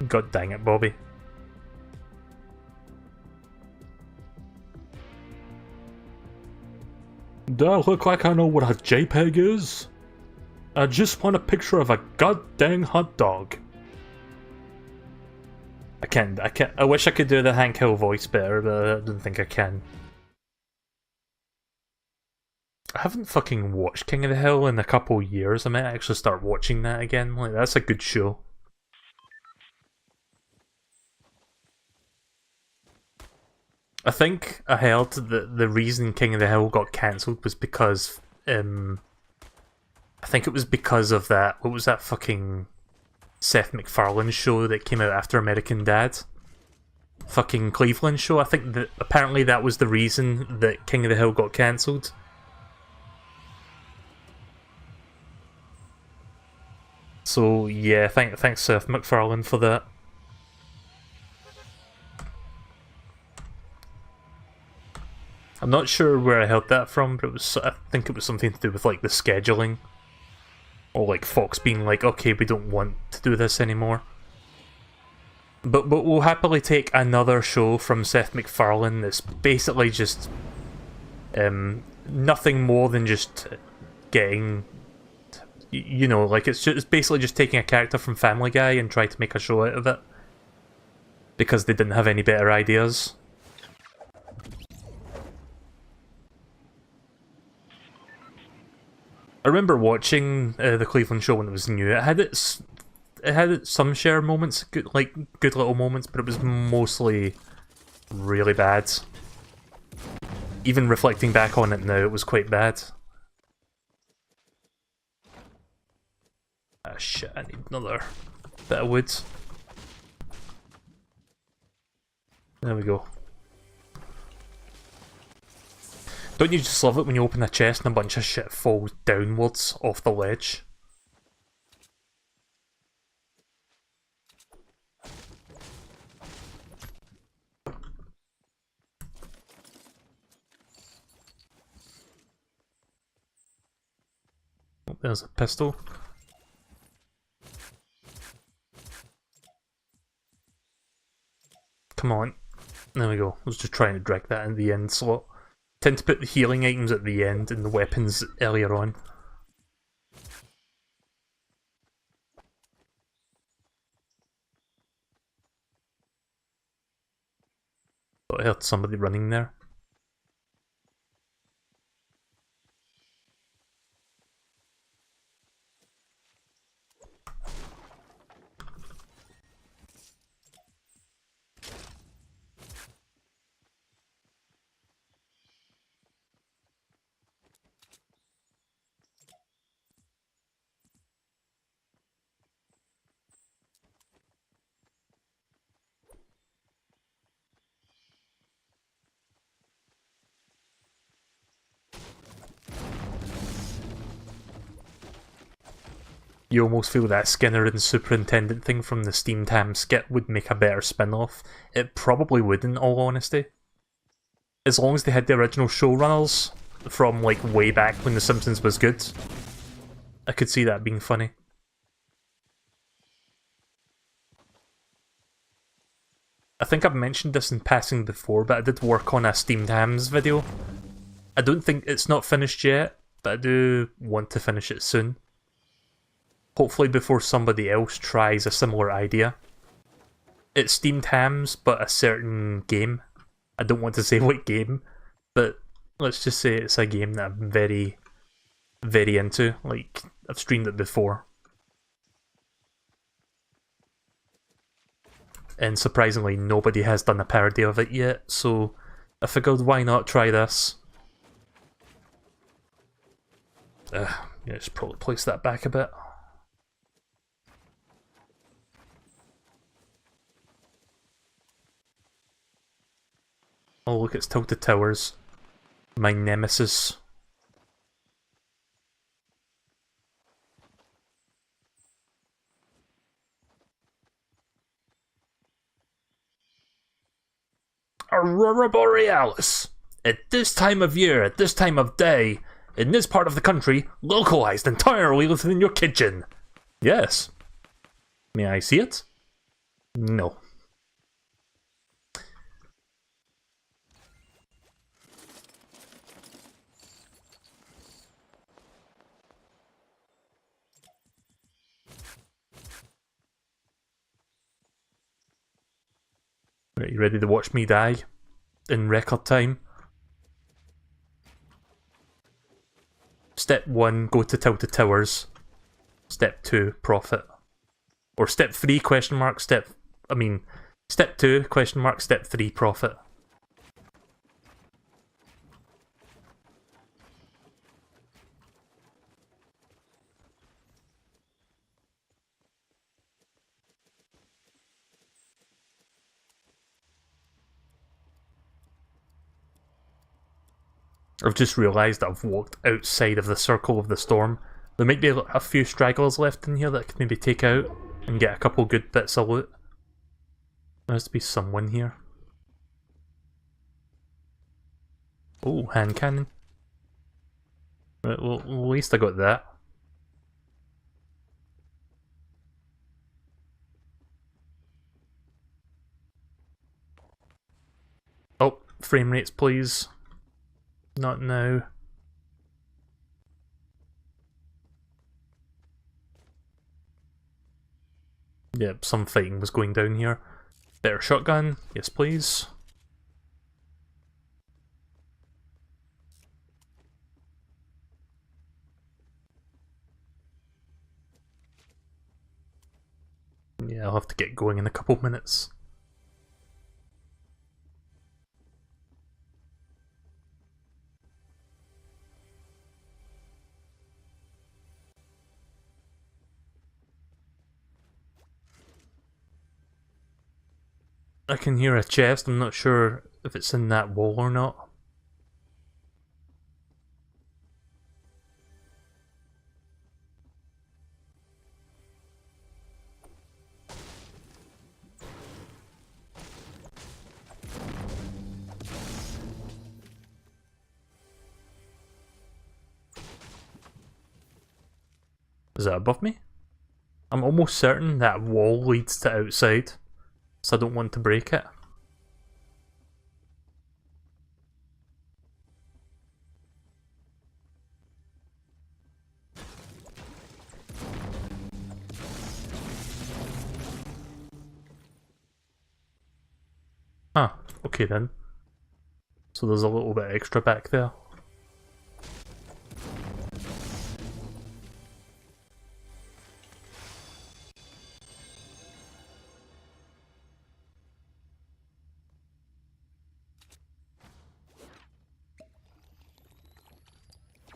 God dang it, Bobby. Do I look like I know what a JPEG is? I just want a picture of a goddamn hot dog. I can't. I wish I could do the Hank Hill voice better, but I don't think I can. I haven't fucking watched King of the Hill in a couple years. I might actually start watching that again. Like, that's a good show. I think I heard that the reason King of the Hill got cancelled was because, I think it was because of that, what was that fucking Seth MacFarlane show that came out after American Dad? Fucking Cleveland show? I think that apparently that was the reason that King of the Hill got cancelled. So yeah, thanks Seth MacFarlane for that. I'm not sure where I heard that from, but I think it was something to do with like the scheduling. Or like Fox being like, okay, we don't want to do this anymore. But we'll happily take another show from Seth MacFarlane that's basically just nothing more than just getting, you know, like it's basically just taking a character from Family Guy and trying to make a show out of it. Because they didn't have any better ideas. I remember watching the Cleveland show when it was new. It had some share moments, good little moments, but it was mostly really bad. Even reflecting back on it now, it was quite bad. Ah shit, I need another bit of wood. There we go. Don't you just love it when you open a chest and a bunch of shit falls downwards off the ledge? Oh, there's a pistol. Come on. There we go. I was just trying to drag that in the end slot. Tend to put the healing items at the end and the weapons earlier on. Thought I heard somebody running there. You almost feel that Skinner and Superintendent thing from the Steam Tam skit would make a better spin-off. It probably would, in all honesty. As long as they had the original showrunners from like way back when The Simpsons was good, I could see that being funny. I think I've mentioned this in passing before, but I did work on a Steam Tams video. I don't think it's not finished yet, but I do want to finish it soon. Hopefully before somebody else tries a similar idea. It's Steam Tams, but a certain game. I don't want to say what game, but let's just say it's a game that I'm very, very into. Like, I've streamed it before. And surprisingly, nobody has done a parody of it yet, so I figured why not try this. Yeah, just probably place that back a bit. Oh look, it's Tilted Towers. My nemesis. Aurora Borealis! At this time of year, at this time of day, in this part of the country, localized entirely within your kitchen. Yes. May I see it? No. Right, you ready to watch me die? In record time? Step 1, go to Tilted Towers. Step 2, profit. Or step 3, question mark, step 2, question mark, step 3, profit. I've just realised that I've walked outside of the circle of the storm. There might be a few stragglers left in here that I could maybe take out and get a couple good bits of loot. There has to be someone here. Oh, hand cannon. Right, well, at least I got that. Oh, frame rates please. Not now. Yep, some fighting was going down here. Better shotgun, yes please. Yeah, I'll have to get going in a couple minutes. I can hear a chest, I'm not sure if it's in that wall or not. Is that above me? I'm almost certain that wall leads to outside, so I don't want to break it. Ah, okay then. So there's a little bit extra back there.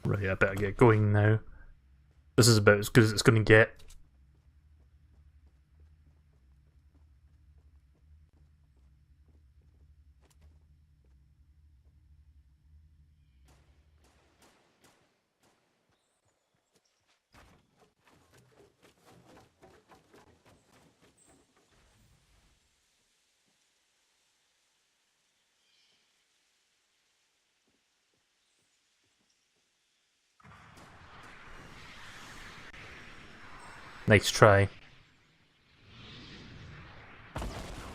Right, I better get going now. This is about as good as it's going to get. Nice try.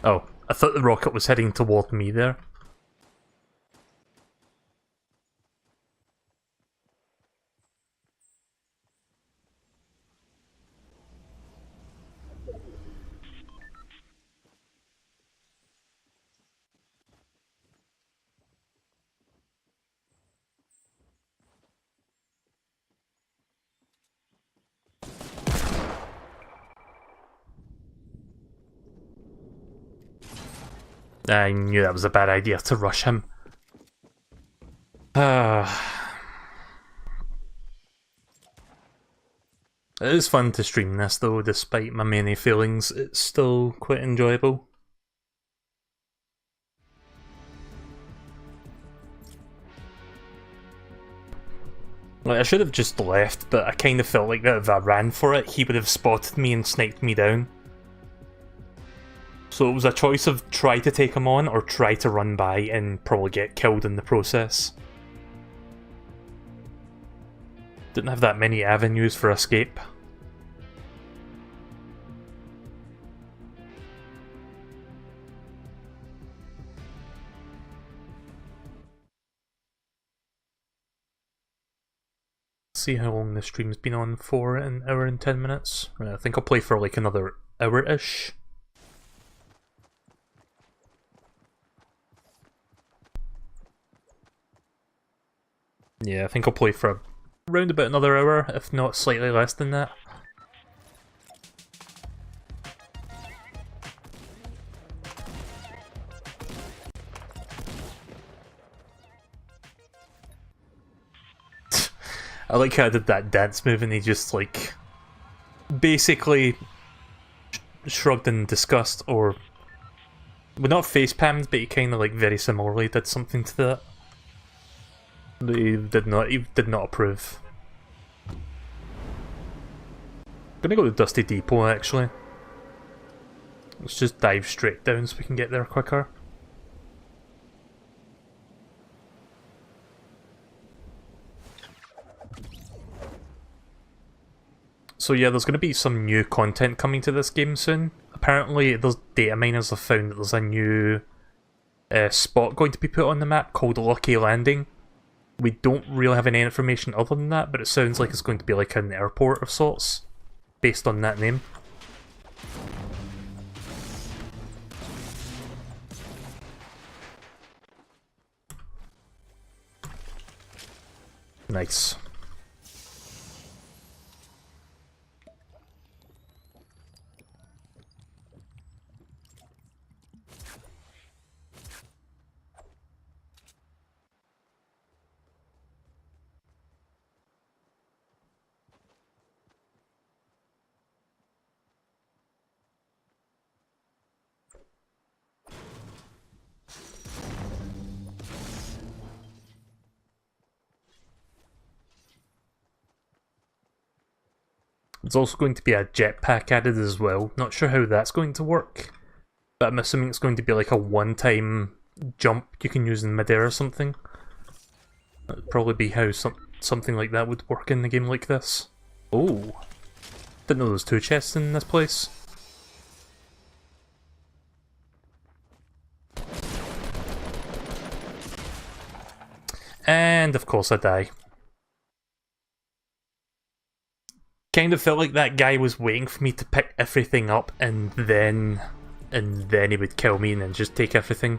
Oh, I thought the rocket was heading toward me there. I knew that was a bad idea to rush him. It is fun to stream this though, despite my many failings, it's still quite enjoyable. Like, I should have just left, but I kind of felt like that if I ran for it, he would have spotted me and sniped me down. So it was a choice of try to take him on or try to run by and probably get killed in the process. Didn't have that many avenues for escape. See how long the stream's been on for, an hour and 10 minutes. I think I'll play for like another hour-ish. Yeah, I think I'll play for around about another hour, if not slightly less than that. I like how I did that dance move and he just like basically shrugged in disgust, or well, not face palmed, but he kind of like very similarly did something to that. But he did not approve. Gonna go to Dusty Depot actually. Let's just dive straight down so we can get there quicker. So yeah, there's going to be some new content coming to this game soon. Apparently, those data miners have found that there's a new spot going to be put on the map called Lucky Landing. We don't really have any information other than that, but it sounds like it's going to be like an airport of sorts, based on that name. Nice. There's also going to be a jetpack added as well. Not sure how that's going to work, but I'm assuming it's going to be like a one-time jump you can use in midair or something. That'd probably be how something like that would work in a game like this. Oh, didn't know there was two chests in this place. And of course I die. Kind of felt like that guy was waiting for me to pick everything up and then he would kill me and then just take everything.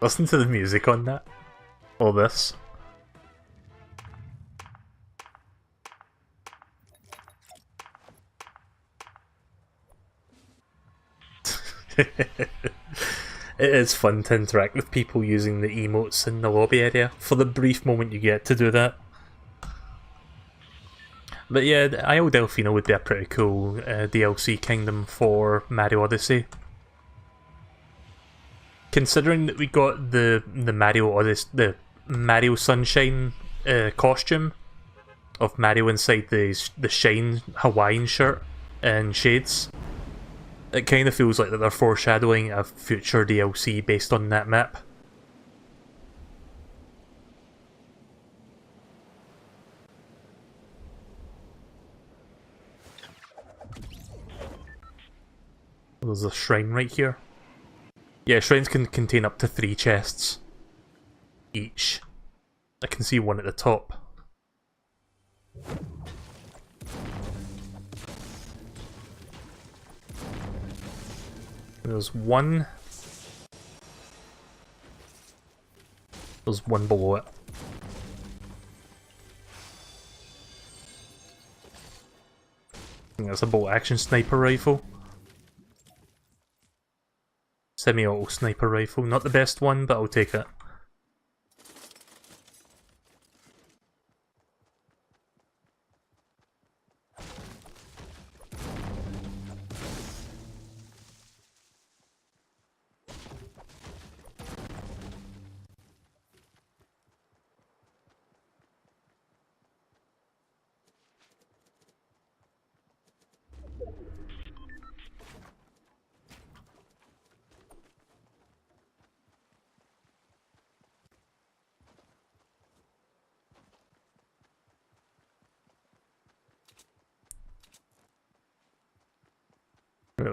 Listen to the music on that. All this. It is fun to interact with people using the emotes in the lobby area for the brief moment you get to do that. But yeah, Isle Delfino would be a pretty cool DLC kingdom for Mario Odyssey. Considering that we got the Mario Odyssey, the Mario Sunshine costume of Mario inside the Shine Hawaiian shirt and shades, it kind of feels like that they're foreshadowing a future DLC based on that map. There's a shrine right here. Yeah, shrines can contain up to 3 chests each. I can see one at the top. There's one. There's one below it. I think that's a bolt action sniper rifle. Semi-auto sniper rifle. Not the best one, but I'll take it.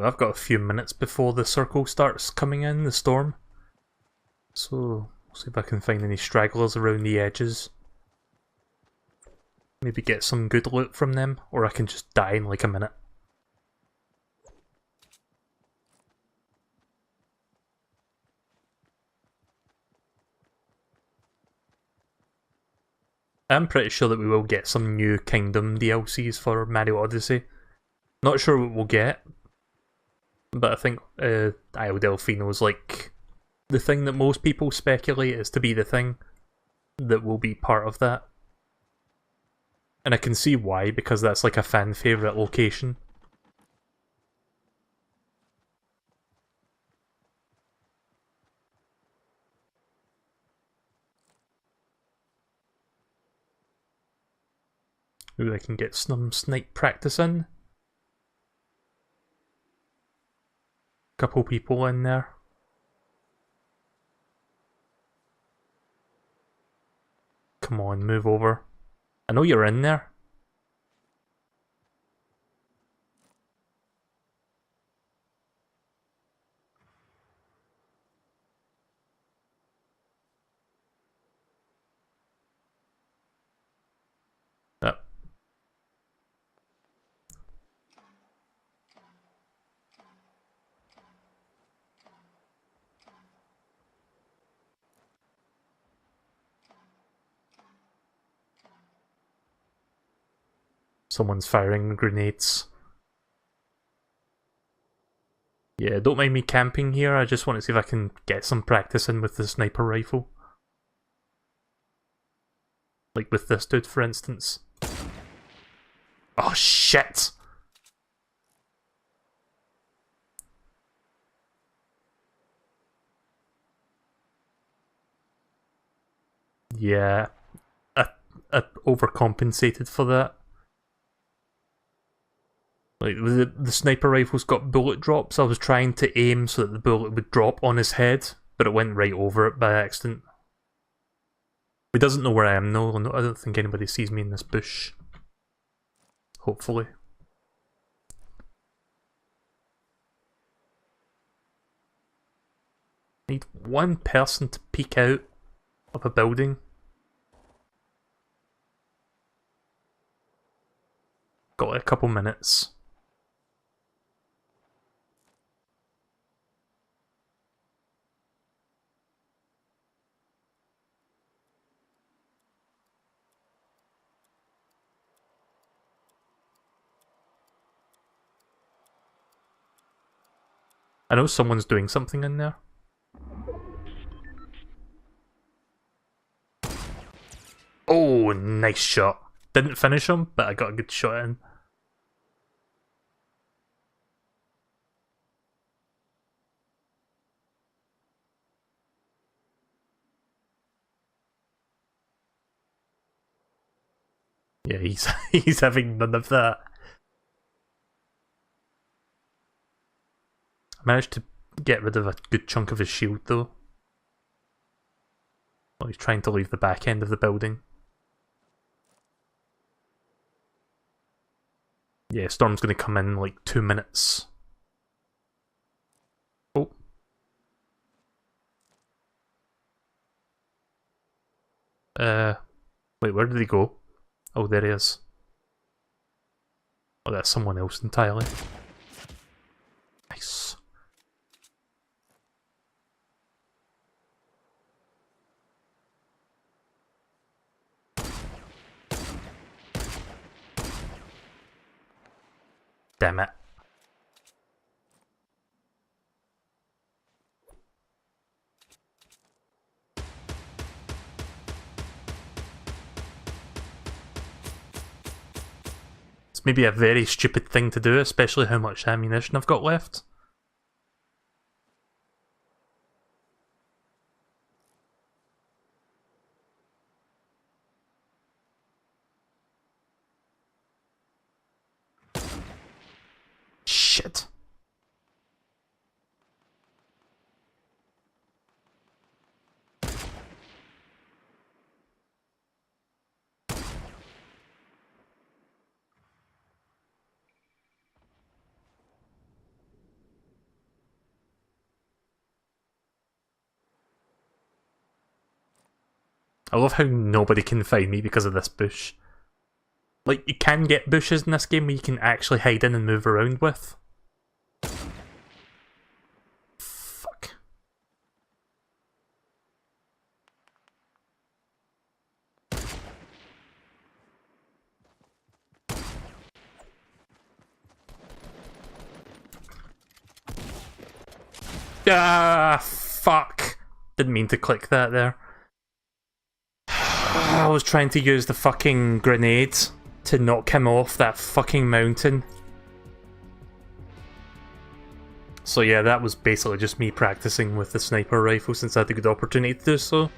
I've got a few minutes before the circle starts coming in, the storm. So, we'll see if I can find any stragglers around the edges. Maybe get some good loot from them, or I can just die in like a minute. I'm pretty sure that we will get some new Kingdom DLCs for Mario Odyssey. Not sure what we'll get, but I think Isle Delfino is like the thing that most people speculate is to be the thing that will be part of that. And I can see why, because that's like a fan favourite location. Ooh, I can get some snipe practice in. Couple people in there. Come on, move over. I know you're in there. Yep. Someone's firing grenades. Yeah, don't mind me camping here, I just want to see if I can get some practice in with the sniper rifle. Like with this dude, for instance. Oh shit! Yeah, I overcompensated for that. Like, the sniper rifle's got bullet drops. I was trying to aim so that the bullet would drop on his head, but it went right over it by accident. He doesn't know where I am, no, I don't think anybody sees me in this bush. Hopefully. Need one person to peek out of a building. Got a couple minutes. I know someone's doing something in there. Oh, nice shot. Didn't finish him, but I got a good shot in. Yeah, he's having none of that. I managed to get rid of a good chunk of his shield though. Well, he's trying to leave the back end of the building. Yeah, Storm's gonna come in like 2 minutes. Oh. Wait, where did he go? Oh, there he is. Oh, that's someone else entirely. Nice. Damn it. It's maybe a very stupid thing to do, especially how much ammunition I've got left. Shit. I love how nobody can find me because of this bush. Like, you can get bushes in this game where you can actually hide in and move around with. Fuck. Ah, fuck. Didn't mean to click that there. I was trying to use the fucking grenade to knock him off that fucking mountain. So yeah, that was basically just me practicing with the sniper rifle since I had a good opportunity to do so.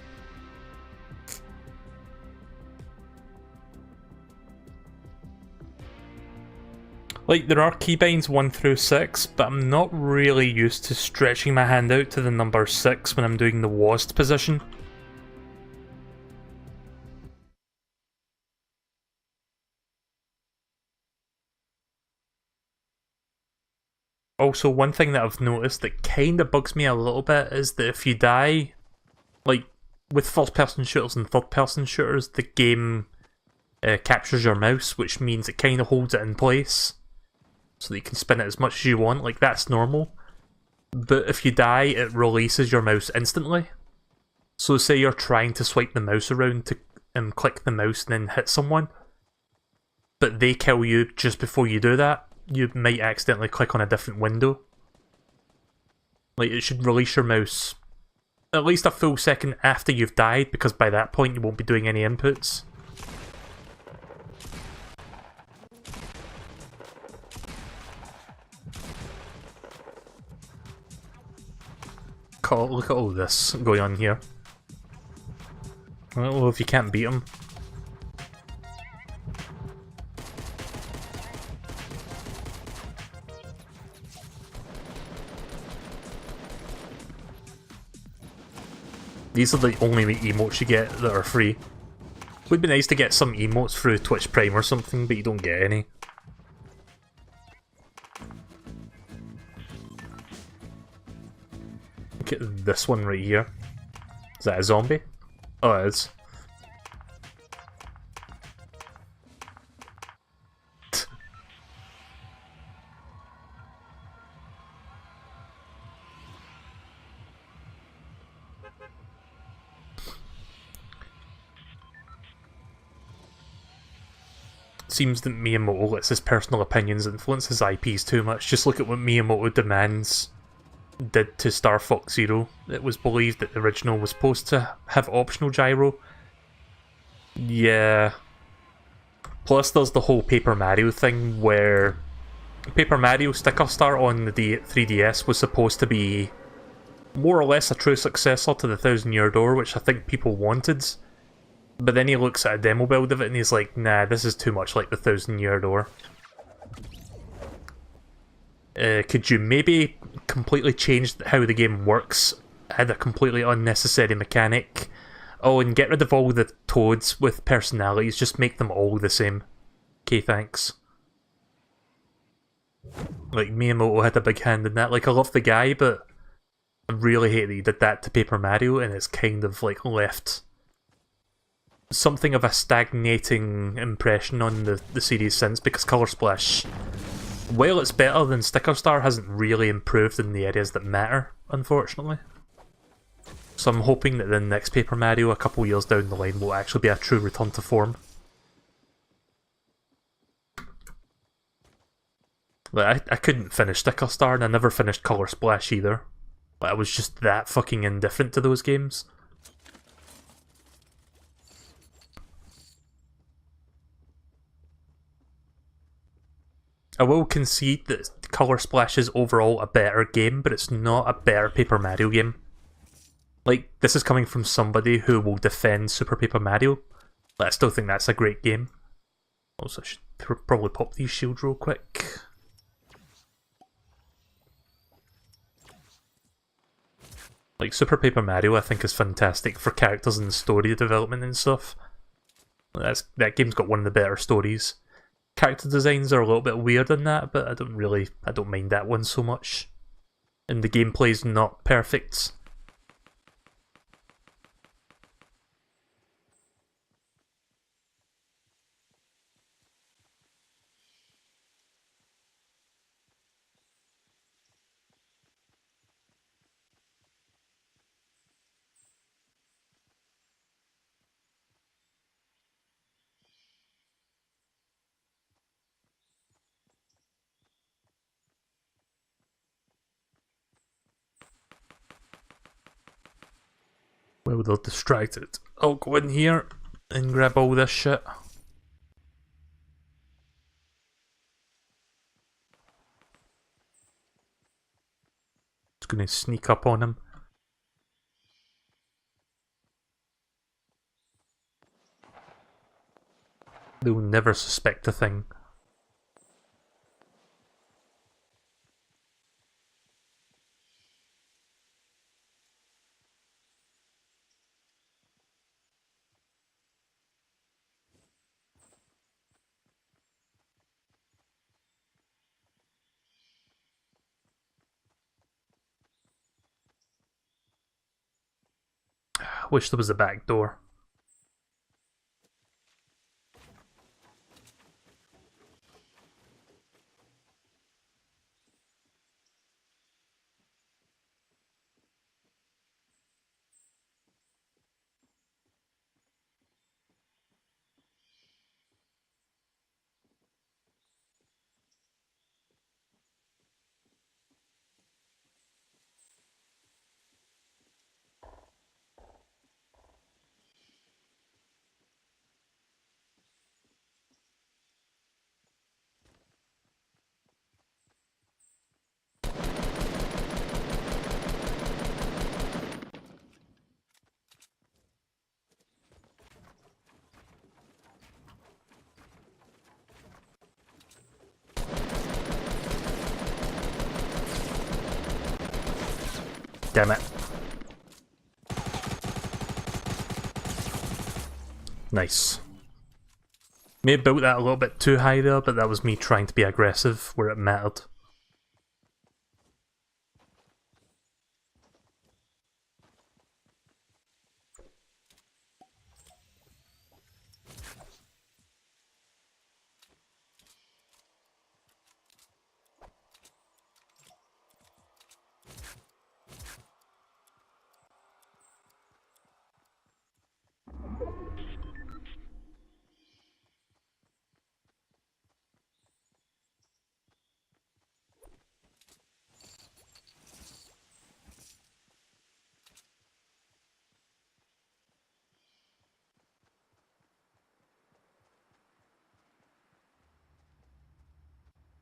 Like, there are keybinds 1 through 6, but I'm not really used to stretching my hand out to the number 6 when I'm doing the WASD position. Also, one thing that I've noticed that kinda bugs me a little bit is that if you die, like, with first-person shooters and third-person shooters, the game captures your mouse, which means it kinda holds it in place, so that you can spin it as much as you want, like, that's normal. But if you die, it releases your mouse instantly. So say you're trying to swipe the mouse around to click the mouse and then hit someone, but they kill you just before you do that, you might accidentally click on a different window. Like, it should release your mouse at least a full second after you've died, because by that point you won't be doing any inputs. Look at all this going on here. Well, if you can't beat them. These are the only emotes you get that are free. Would be nice to get some emotes through Twitch Prime or something, but you don't get any. Look at this one right here. Is that a zombie? Oh, it is. Seems that Miyamoto lets his personal opinions influence his IPs too much. Just look at what Miyamoto demands did to Star Fox Zero. It was believed that the original was supposed to have optional gyro. Yeah. Plus there's the whole Paper Mario thing where Paper Mario Sticker Star on the 3DS was supposed to be more or less a true successor to the Thousand Year Door, which I think people wanted. But then he looks at a demo build of it and he's like, nah, this is too much like the Thousand Year Door. Could you maybe completely change how the game works? Add a completely unnecessary mechanic? Oh, and get rid of all the toads with personalities, just make them all the same. Okay, thanks. Like, Miyamoto had a big hand in that. Like, I love the guy, but I really hate that he did that to Paper Mario, and it's kind of, like, left something of a stagnating impression on the series since, because Colour Splash, while it's better than Sticker Star, hasn't really improved in the areas that matter, unfortunately. So I'm hoping that the next Paper Mario, a couple years down the line, will actually be a true return to form. Like, I couldn't finish Sticker Star, and I never finished Colour Splash either. Like, I was just that fucking indifferent to those games. I will concede that Colour Splash is overall a better game, but it's not a better Paper Mario game. Like, this is coming from somebody who will defend Super Paper Mario. But I still think that's a great game. Also, I should probably pop these shields real quick. Like, Super Paper Mario I think is fantastic for characters and story development and stuff. That game's got one of the better stories. Character designs are a little bit weird in that, but I don't mind that one so much. And the gameplay's not perfect. Well, they're distracted. I'll go in here and grab all this shit. Just gonna sneak up on him. They'll never suspect a thing. I wish there was a back door. Damn it. Nice. May have built that a little bit too high there, but that was me trying to be aggressive where it mattered.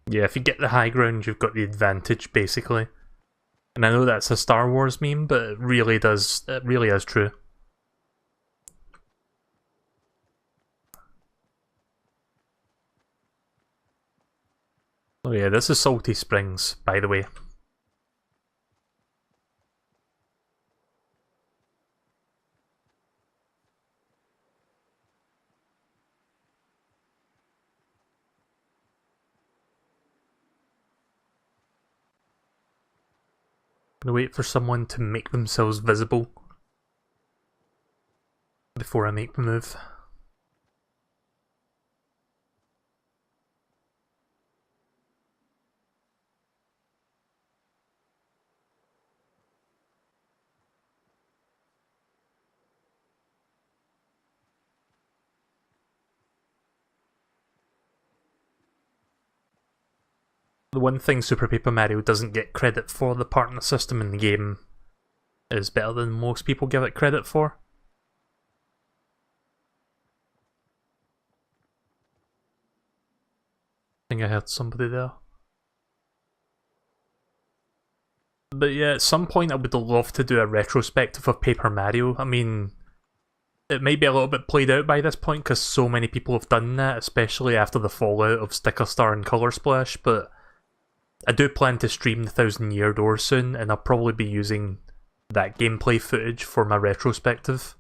Yeah, if you get the high ground, you've got the advantage, basically. And I know that's a Star Wars meme, but it really is true. Oh yeah, this is Salty Springs, by the way. I'm gonna wait for someone to make themselves visible before I make the move. The one thing Super Paper Mario doesn't get credit for, the partner system in the game is better than most people give it credit for. I think I heard somebody there. But yeah, at some point I would love to do a retrospective of Paper Mario. I mean, it may be a little bit played out by this point because so many people have done that, especially after the fallout of Sticker Star and Color Splash, but I do plan to stream the 1000 Year Door soon, and I'll probably be using that gameplay footage for my retrospective.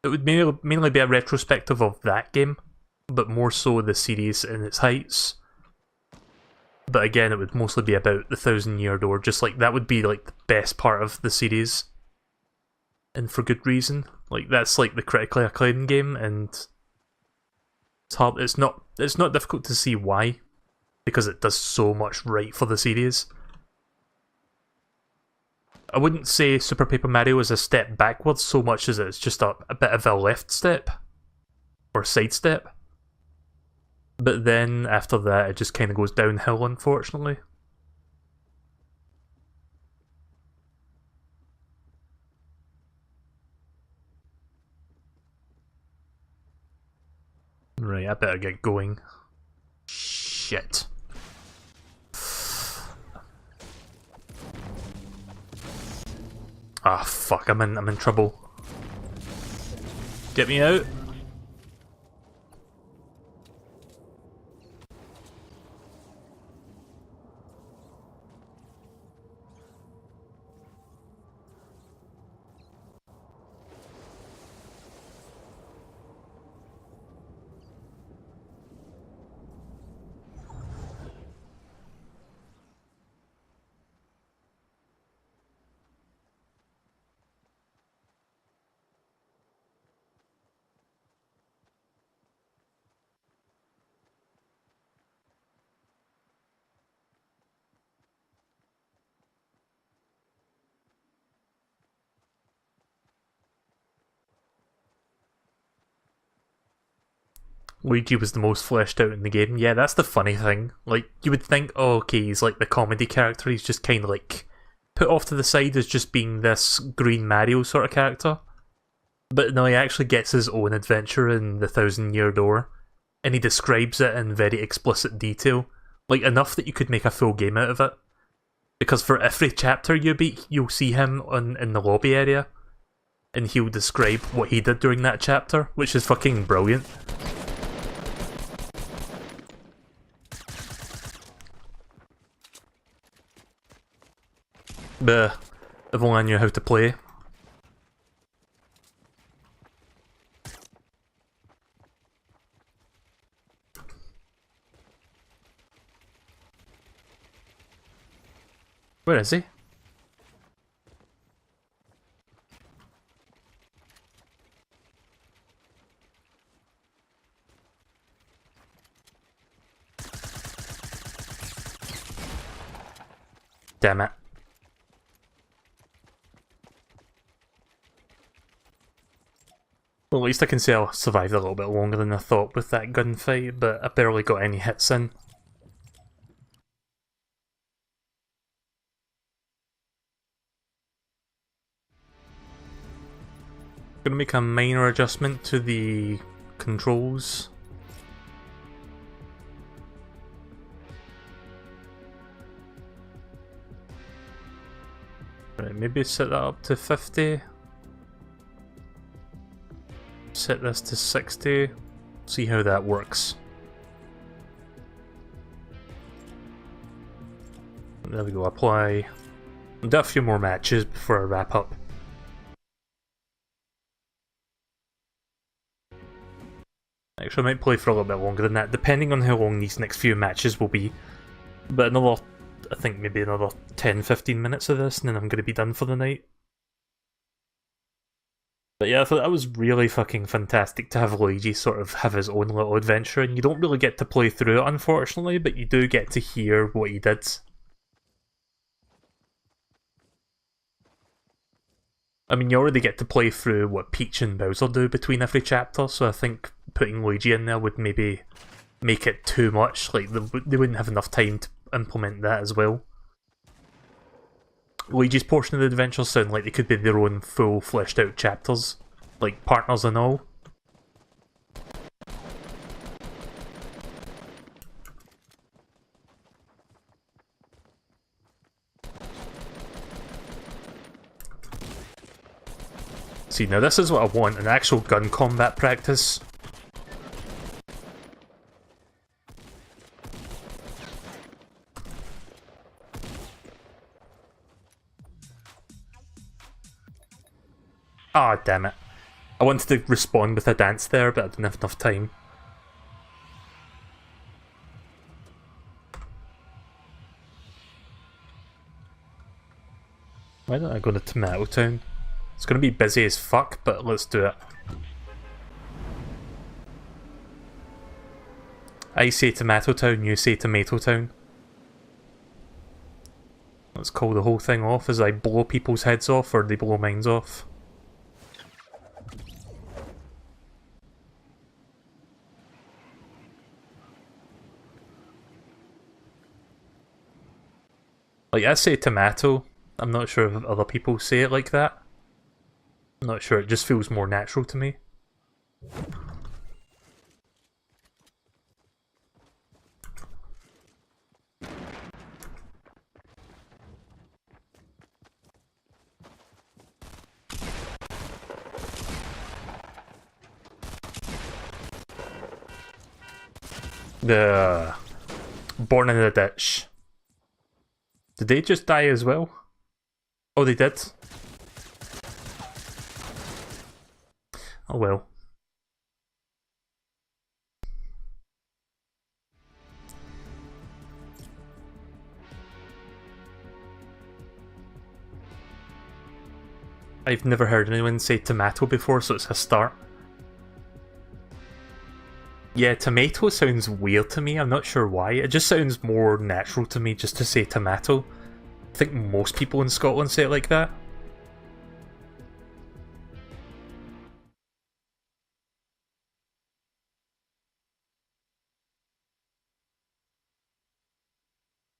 It would mainly be a retrospective of that game, but more so the series in its heights. But again, it would mostly be about the 1000 Year Door, just like that would be like the best part of the series. And for good reason. Like that's like the critically acclaimed game, and it's hard. It's not difficult to see why, because it does so much right for the series. I wouldn't say Super Paper Mario is a step backwards so much as it's just a bit of a left step or sidestep. But then after that, it just kind of goes downhill, unfortunately. Right, I better get going. Shit. Ah, fuck! I'm in trouble. Get me out. Luigi was the most fleshed out in the game. Yeah, that's the funny thing. Like, you would think, oh, okay, he's like the comedy character, he's just kind of like put off to the side as just being this green Mario sort of character. But no, he actually gets his own adventure in the 1000 Year Door, and he describes it in very explicit detail. Like, enough that you could make a full game out of it. Because for every chapter you beat, you'll see him in the lobby area, and he'll describe what he did during that chapter, which is fucking brilliant. But if only I knew how to play. Where is he? Damn it. Well, at least I can say I survived a little bit longer than I thought with that gunfight, but I barely got any hits in. Gonna make a minor adjustment to the controls. Right, maybe set that up to 50. Set this to 60. See how that works. There we go, apply. I'll do a few more matches before I wrap up. Actually, I might play for a little bit longer than that, depending on how long these next few matches will be. But another, I think maybe another 10-15 minutes of this, and then I'm going to be done for the night. But yeah, I thought that was really fucking fantastic to have Luigi sort of have his own little adventure, and you don't really get to play through it, unfortunately, but you do get to hear what he did. I mean, you already get to play through what Peach and Bowser do between every chapter, so I think putting Luigi in there would maybe make it too much. Like, they wouldn't have enough time to implement that as well. Luigi's portion of the adventures sound like they could be their own full fleshed out chapters, like partners and all. See, now this is what I want, an actual gun combat practice. Ah, damn it. I wanted to respond with a dance there, but I didn't have enough time. Why don't I go to Tomato Town? It's going to be busy as fuck, but let's do it. I say Tomato Town, you say Tomato Town. Let's call the whole thing off as I blow people's heads off, or they blow mine off. Like, I say tomato. I'm not sure if other people say it like that. I'm not sure, it just feels more natural to me. The born in a ditch. Did they just die as well? Oh, they did. Oh well. I've never heard anyone say tomato before, so it's a start. Yeah, tomato sounds weird to me, I'm not sure why. It just sounds more natural to me just to say tomato. I think most people in Scotland say it like that.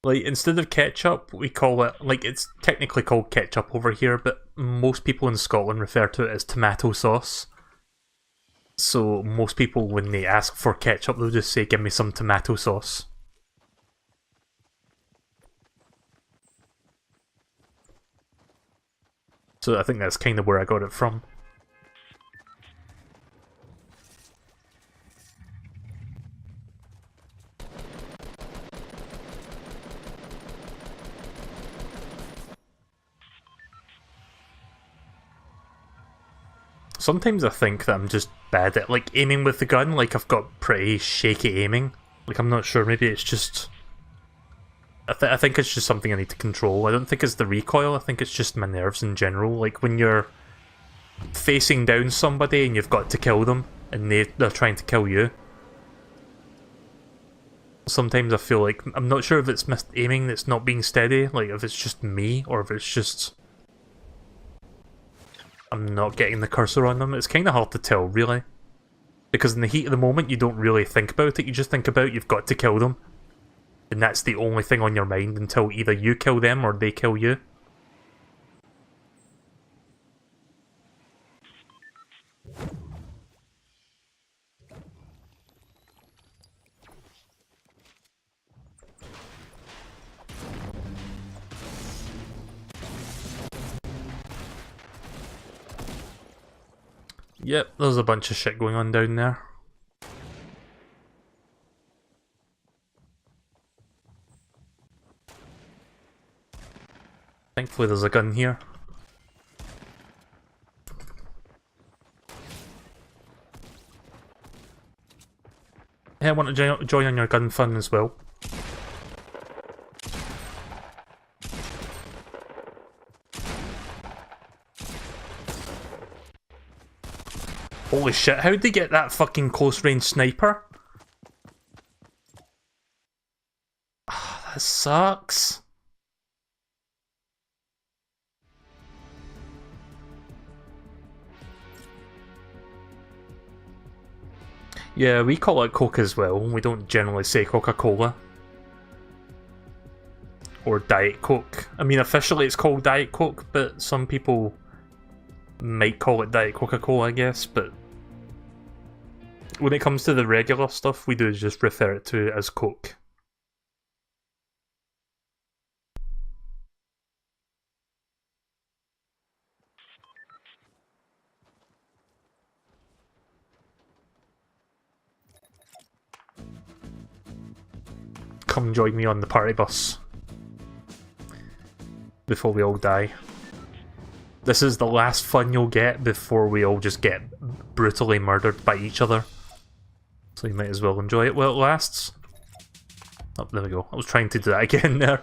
Like, instead of ketchup, we call it, like, it's technically called ketchup over here, but most people in Scotland refer to it as tomato sauce. So most people, when they ask for ketchup, they'll just say, give me some tomato sauce. So I think that's kind of where I got it from. Sometimes I think that I'm just bad at, like, aiming with the gun, like I've got pretty shaky aiming. Like, I'm not sure, maybe it's just... I think it's just something I need to control. I don't think it's the recoil, I think it's just my nerves in general. Like, when you're facing down somebody and you've got to kill them, and they're trying to kill you. Sometimes I feel like, I'm not sure if it's missed aiming that's not being steady, like if it's just me, or if it's just... I'm not getting the cursor on them. It's kind of hard to tell, really. Because in the heat of the moment, you don't really think about it, you just think about you've got to kill them. And that's the only thing on your mind until either you kill them or they kill you. Yep, there's a bunch of shit going on down there. Thankfully there's a gun here. Yeah, I want to join on your gun fun as well. Holy shit, how'd they get that fucking close range sniper? Oh, that sucks. Yeah, we call it Coke as well. We don't generally say Coca-Cola. Or Diet Coke. I mean, officially it's called Diet Coke, but some people might call it Diet Coca-Cola, I guess, but when it comes to the regular stuff, we do just refer it to as Coke. Come join me on the party bus. Before we all die. This is the last fun you'll get before we all just get brutally murdered by each other. So you might as well enjoy it while it lasts. Oh, there we go. I was trying to do that again there.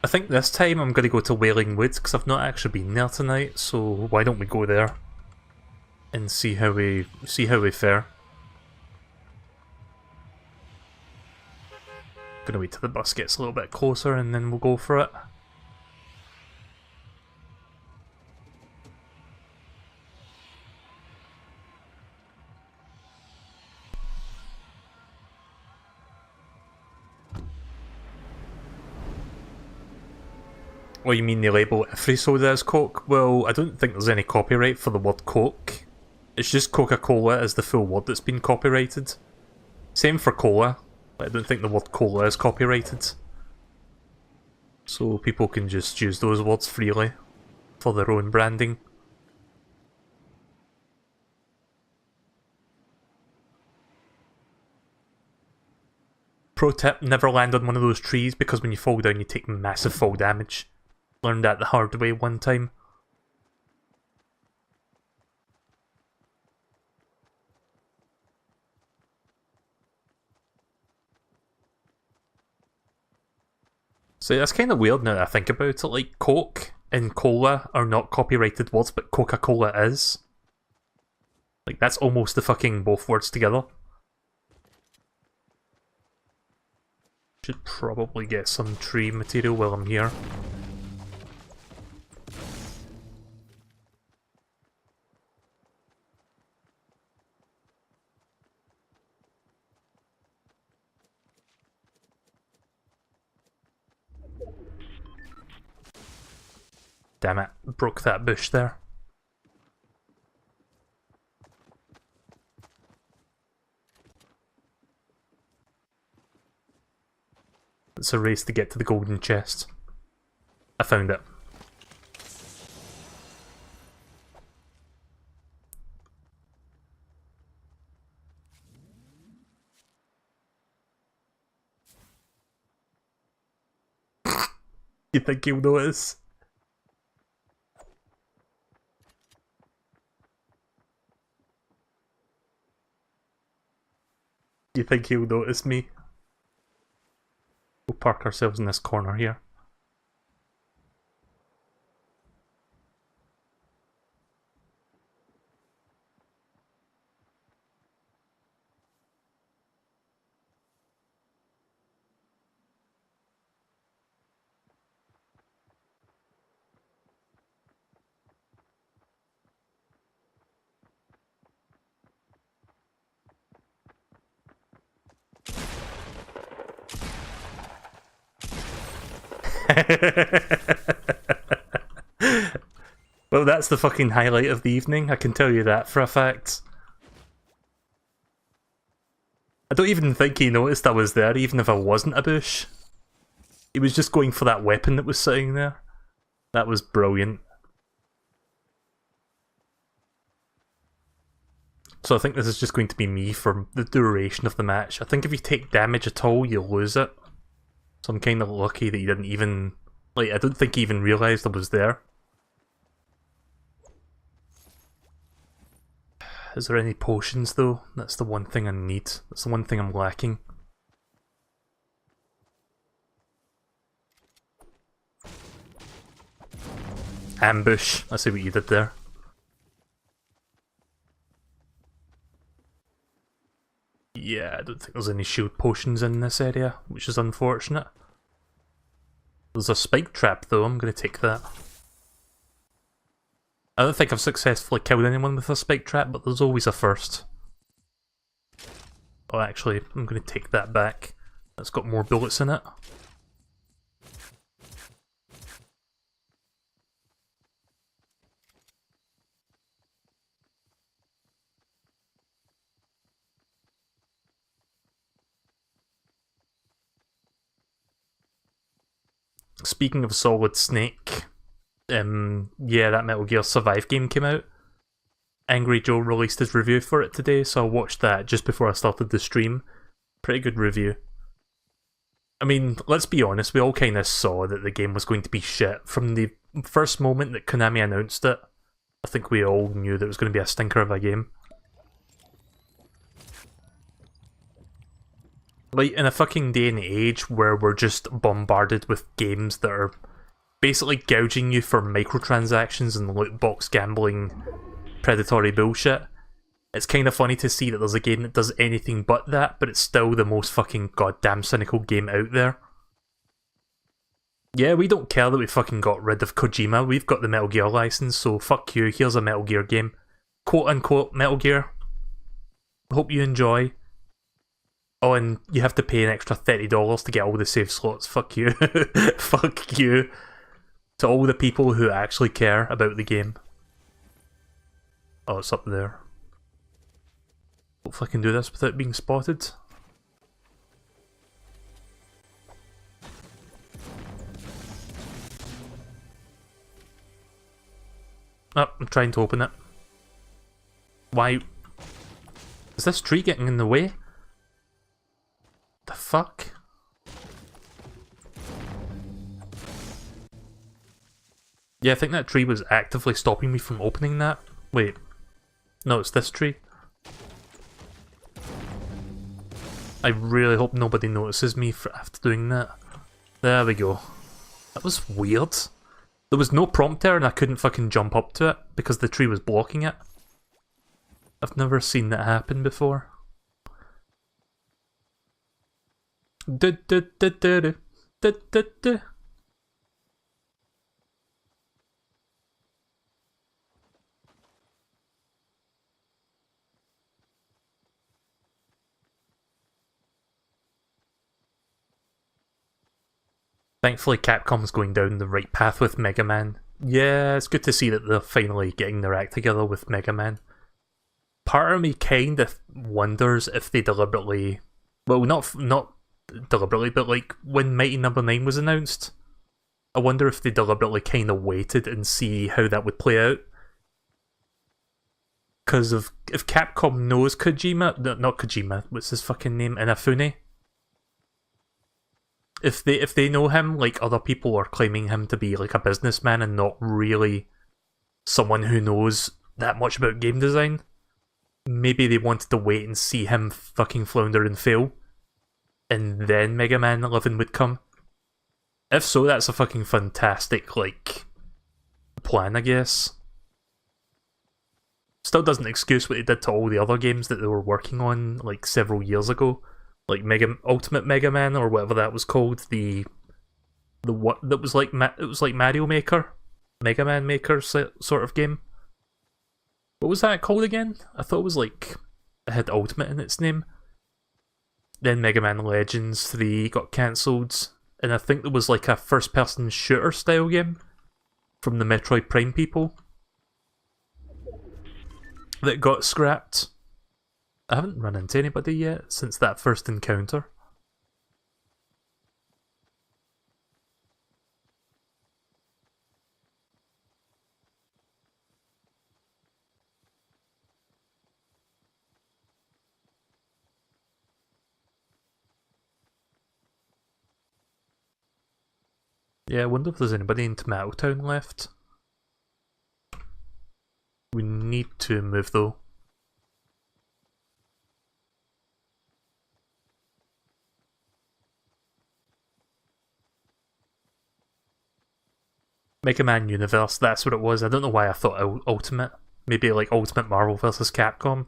I think this time I'm going to go to Wailing Woods because I've not actually been there tonight, so why don't we go there and see how we fare. Gonna wait till the bus gets a little bit closer and then we'll go for it. What, you mean they label every soda as Coke? Well, I don't think there's any copyright for the word Coke. It's just Coca-Cola as the full word that's been copyrighted. Same for Cola. I don't think the word Cola is copyrighted. So people can just use those words freely for their own branding. Pro tip, never land on one of those trees because when you fall down you take massive fall damage. Learned that the hard way one time. So that's kind of weird now that I think about it, like Coke and Cola are not copyrighted words, but Coca-Cola is. Like that's almost the fucking both words together. Should probably get some tree material while I'm here. Damn it, broke that bush there. It's a race to get to the golden chest. I found it. You think he'll notice? You think he'll notice me? We'll park ourselves in this corner here. Well, that's the fucking highlight of the evening, I can tell you that for a fact. I don't even think he noticed I was there, even if I wasn't a bush. He was just going for that weapon that was sitting there. That was brilliant. So I think this is just going to be me for the duration of the match. I think if you take damage at all, you lose it. So I'm kind of lucky that he didn't even... Like, I don't think he even realised I was there. Is there any potions, though? That's the one thing I need. That's the one thing I'm lacking. Ambush. I see what you did there. Yeah, I don't think there's any shield potions in this area, which is unfortunate. There's a spike trap though, I'm going to take that. I don't think I've successfully killed anyone with a spike trap, but there's always a first. Oh, actually, I'm going to take that back. That's got more bullets in it. Speaking of Solid Snake, yeah, that Metal Gear Survive game came out. Angry Joe released his review for it today, so I watched that just before I started the stream. Pretty good review. I mean, let's be honest, we all kind of saw that the game was going to be shit. From the first moment that Konami announced it, I think we all knew that it was going to be a stinker of a game. Like, in a fucking day and age where we're just bombarded with games that are basically gouging you for microtransactions and loot box gambling predatory bullshit, it's kind of funny to see that there's a game that does anything but that, but it's still the most fucking goddamn cynical game out there. Yeah, we don't care that we fucking got rid of Kojima, we've got the Metal Gear license, so fuck you, here's a Metal Gear game. Quote unquote Metal Gear. Hope you enjoy. Oh, and you have to pay an extra $30 to get all the save slots. Fuck you. Fuck you. To all the people who actually care about the game. Oh, it's up there. Hopefully I can do this without being spotted. Oh, I'm trying to open it. Why? Is this tree getting in the way? The fuck? Yeah, I think that tree was actively stopping me from opening that. Wait. No, it's this tree. I really hope nobody notices me for after doing that. There we go. That was weird. There was no prompt there and I couldn't fucking jump up to it because the tree was blocking it. I've never seen that happen before. Thankfully Capcom's going down the right path with Mega Man. Yeah, it's good to see that they're finally getting their act together with Mega Man. Part of me kind of wonders if they deliberately... Well, not deliberately, but like when Mighty Number 9 was announced, I wonder if they deliberately kind of waited and see how that would play out. Because if Capcom knows Kojima, not Kojima, what's his fucking name, Inafune? If they know him, like other people are claiming him to be like a businessman and not really someone who knows that much about game design, maybe they wanted to wait and see him fucking flounder and fail, and then Mega Man 11 would come. If so, that's a fucking fantastic, like, plan, I guess. Still doesn't excuse what they did to all the other games that they were working on, like, several years ago. Like Ultimate Mega Man, or whatever that was called, the what that was like it was like Mario Maker, Mega Man Maker sort of game. What was that called again? I thought it was like it had Ultimate in its name. Then Mega Man Legends 3 got cancelled, and I think there was like a first-person shooter style game from the Metroid Prime people that got scrapped. I haven't run into anybody yet since that first encounter. Yeah, I wonder if there's anybody in Tomato Town left. We need to move though. Mega Man Universe, that's what it was. I don't know why I thought Ultimate. Maybe like Ultimate Marvel vs. Capcom.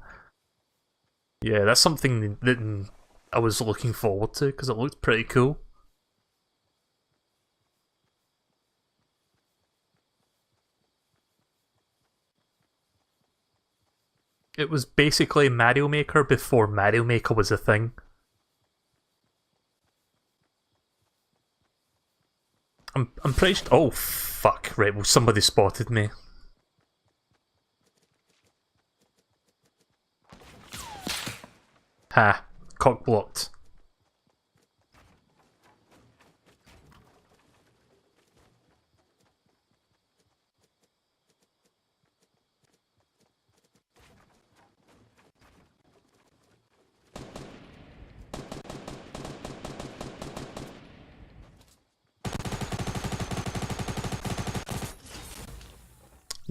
Yeah, that's something that I was looking forward to because it looked pretty cool. It was basically Mario Maker before Mario Maker was a thing. I'm pretty sure. Oh fuck! Right, well somebody spotted me. Ha! Cock blocked.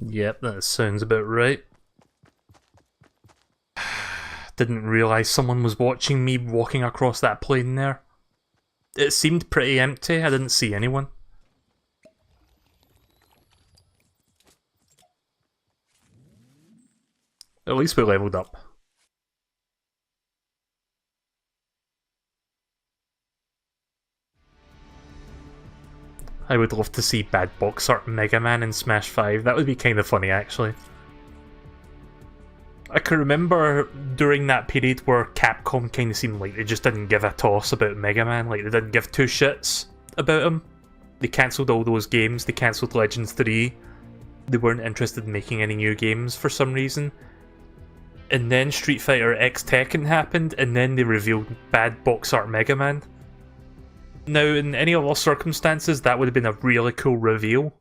Yep, that sounds about right. Didn't realise someone was watching me walking across that plane there. It seemed pretty empty, I didn't see anyone. At least we leveled up. I would love to see bad box art Mega Man in Smash 5, that would be kind of funny actually. I can remember during that period where Capcom kind of seemed like they just didn't give a toss about Mega Man, like they didn't give two shits about him. They cancelled all those games, they cancelled Legends 3, they weren't interested in making any new games for some reason. And then Street Fighter X Tekken happened, and then they revealed bad box art Mega Man. Now, in any other circumstances, that would have been a really cool reveal.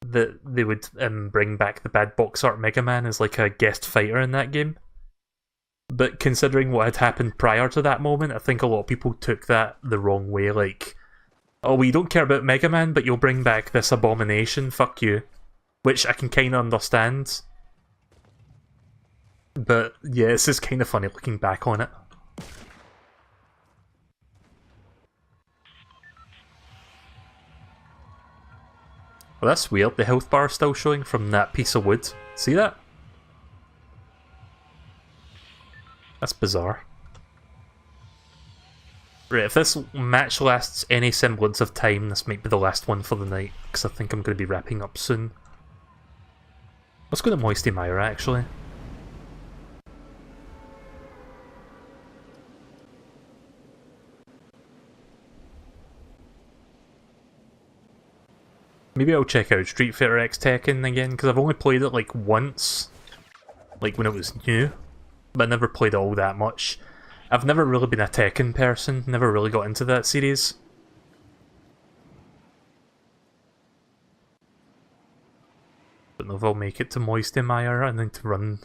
That they would bring back the bad box art Mega Man as like a guest fighter in that game. But considering what had happened prior to that moment, I think a lot of people took that the wrong way, like, oh, we don't care about Mega Man, but you'll bring back this abomination, fuck you. Which I can kind of understand. But yeah, it's just kind of funny looking back on it. Well, that's weird, the health bar is still showing from that piece of wood. See that? That's bizarre. Right, if this match lasts any semblance of time, this might be the last one for the night, because I think I'm going to be wrapping up soon. Let's go to Moisty Mire, actually. Maybe I'll check out Street Fighter X Tekken again, because I've only played it like once. Like when it was new. But I never played it all that much. I've never really been a Tekken person, never really got into that series. Don't know if I'll make it to Moisty Mire, I need to run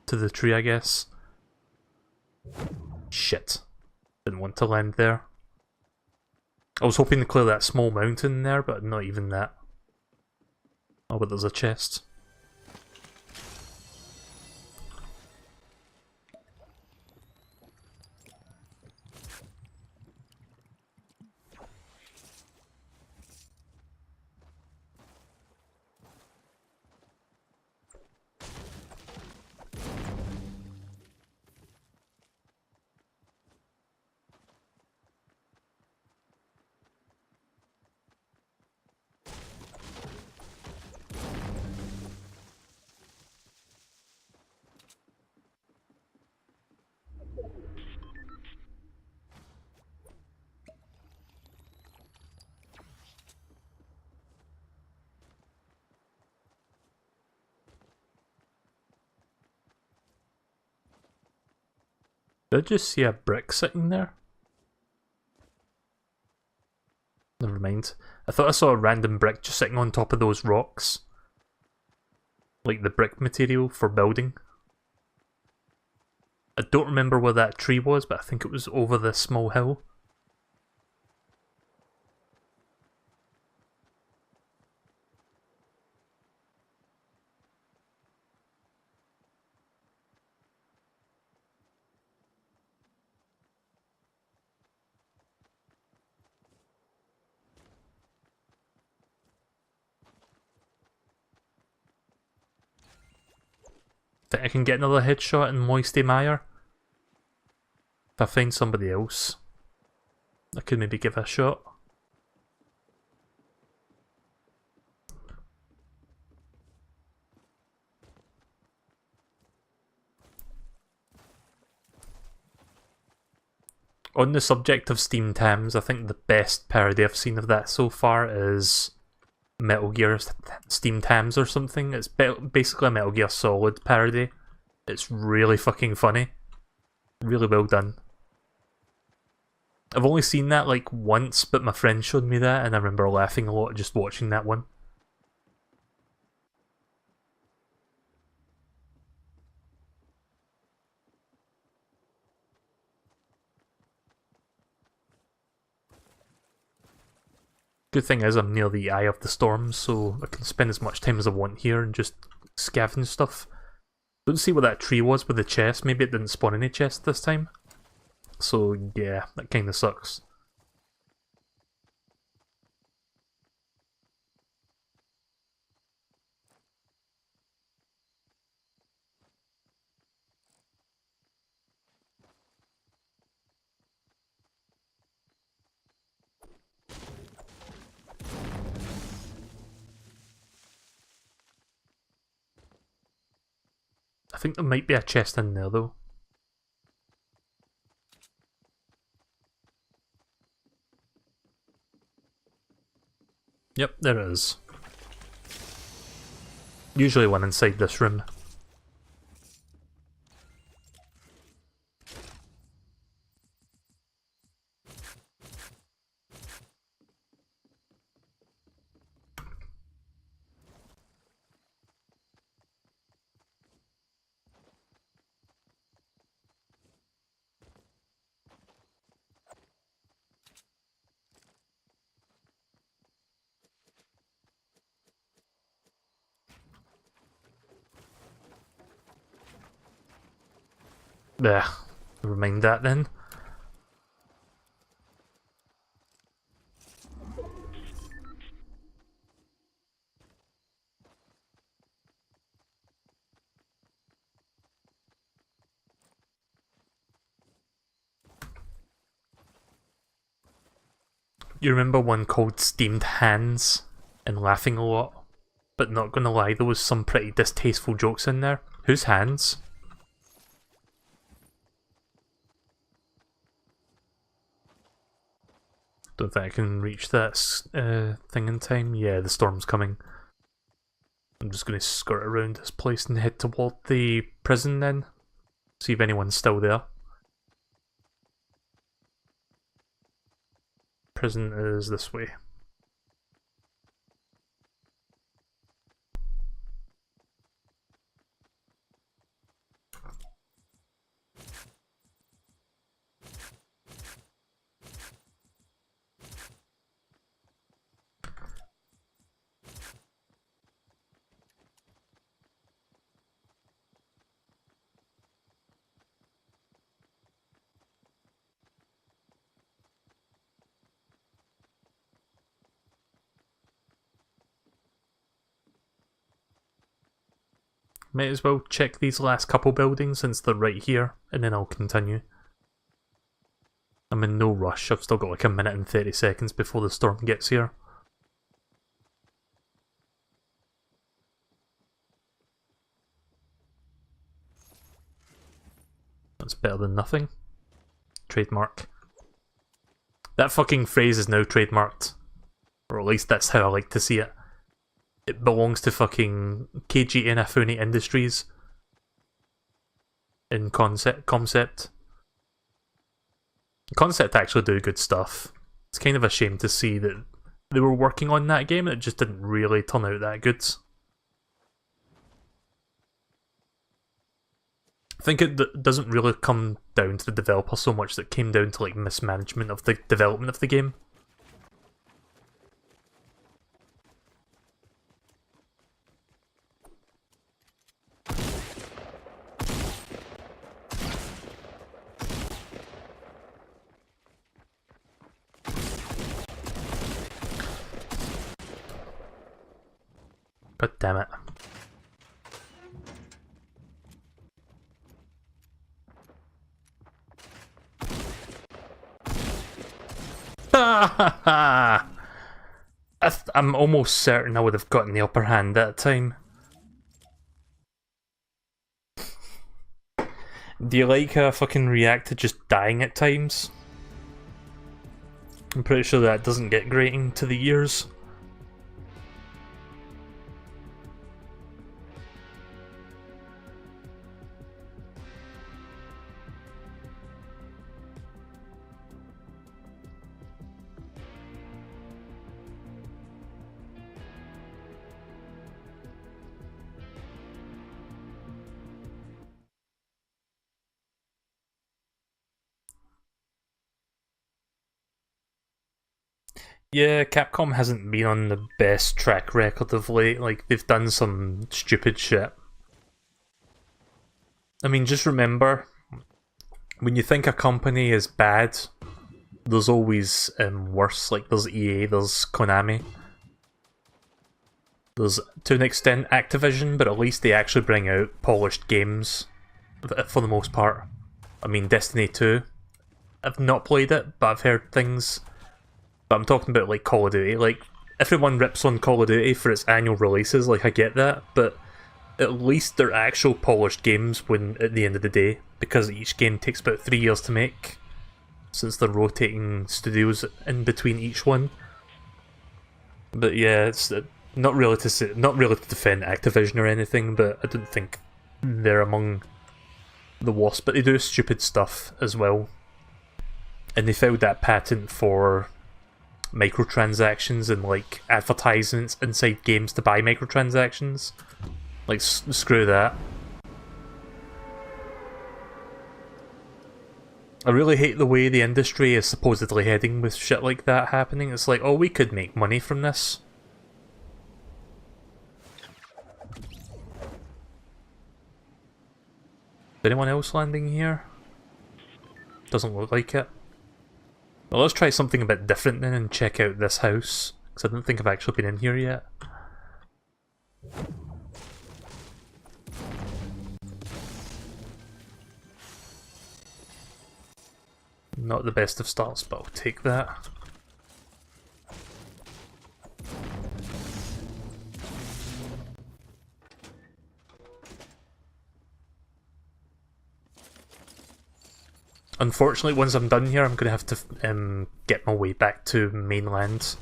to the tree, I guess. Shit. Didn't want to land there. I was hoping to clear that small mountain there, but not even that. Oh, but there's a chest. Did I just see a brick sitting there? Never mind. I thought I saw a random brick just sitting on top of those rocks. Like the brick material for building. I don't remember where that tree was, but I think it was over this small hill. think I can get another headshot in Moisty Mire. If I find somebody else, I could maybe give it a shot. On the subject of Steam Tams, I think the best parody I've seen of that so far is Metal Gear Steam Tams or something. It's basically a Metal Gear Solid parody. It's really fucking funny. Really well done. I've only seen that like once, but my friend showed me that and I remember laughing a lot just watching that one. Good thing is I'm near the eye of the storm, so I can spend as much time as I want here and just scavenge stuff. Don't see what that tree was with the chest. Maybe it didn't spawn any chests this time. So yeah, that kinda sucks. I think there might be a chest in there though. Yep, there is. Usually one inside this room. There, never mind that then. You remember one called Steamed Hands and laughing a lot? But not gonna lie, there was some pretty distasteful jokes in there. Whose hands? Don't think I can reach that thing in time. Yeah, the storm's coming. I'm just going to skirt around this place and head toward the prison then. See if anyone's still there. Prison is this way. Might as well check these last couple buildings since they're right here, and then I'll continue. I'm in no rush, I've still got like a minute and 30 seconds before the storm gets here. That's better than nothing. Trademark. That fucking phrase is now trademarked. Or at least that's how I like to see it. It belongs to fucking KG Inafune Industries. In concept. Concept actually do good stuff. It's kind of a shame to see that they were working on that game and it just didn't really turn out that good. I think it doesn't really come down to the developer so much that it came down to like mismanagement of the development of the game. God damn it. I'm almost certain I would have gotten the upper hand that time. Do you like how I fucking react to just dying at times? I'm pretty sure that doesn't get grating to the ears. Yeah, Capcom hasn't been on the best track record of late. Like, they've done some stupid shit. I mean, just remember, when you think a company is bad, there's always worse. Like, there's EA, there's Konami. There's, to an extent, Activision, but at least they actually bring out polished games, for the most part. I mean, Destiny 2. I've not played it, but I've heard things. But I'm talking about, like, Call of Duty. Like, everyone rips on Call of Duty for its annual releases, like, I get that, but at least they're actual polished games when, at the end of the day, because each game takes about 3 years to make, since they're rotating studios in between each one. But yeah, it's not really to defend Activision or anything, but I don't think they're among the worst. But they do stupid stuff as well, and they filed that patent for microtransactions and like advertisements inside games to buy microtransactions. Like, screw that. I really hate the way the industry is supposedly heading with shit like that happening. It's like, oh, we could make money from this. Is anyone else landing here? Doesn't look like it. Well, let's try something a bit different then and check out this house, because I don't think I've actually been in here yet. Not the best of starts, but I'll take that. Unfortunately, once I'm done here, I'm going to have to get my way back to mainland.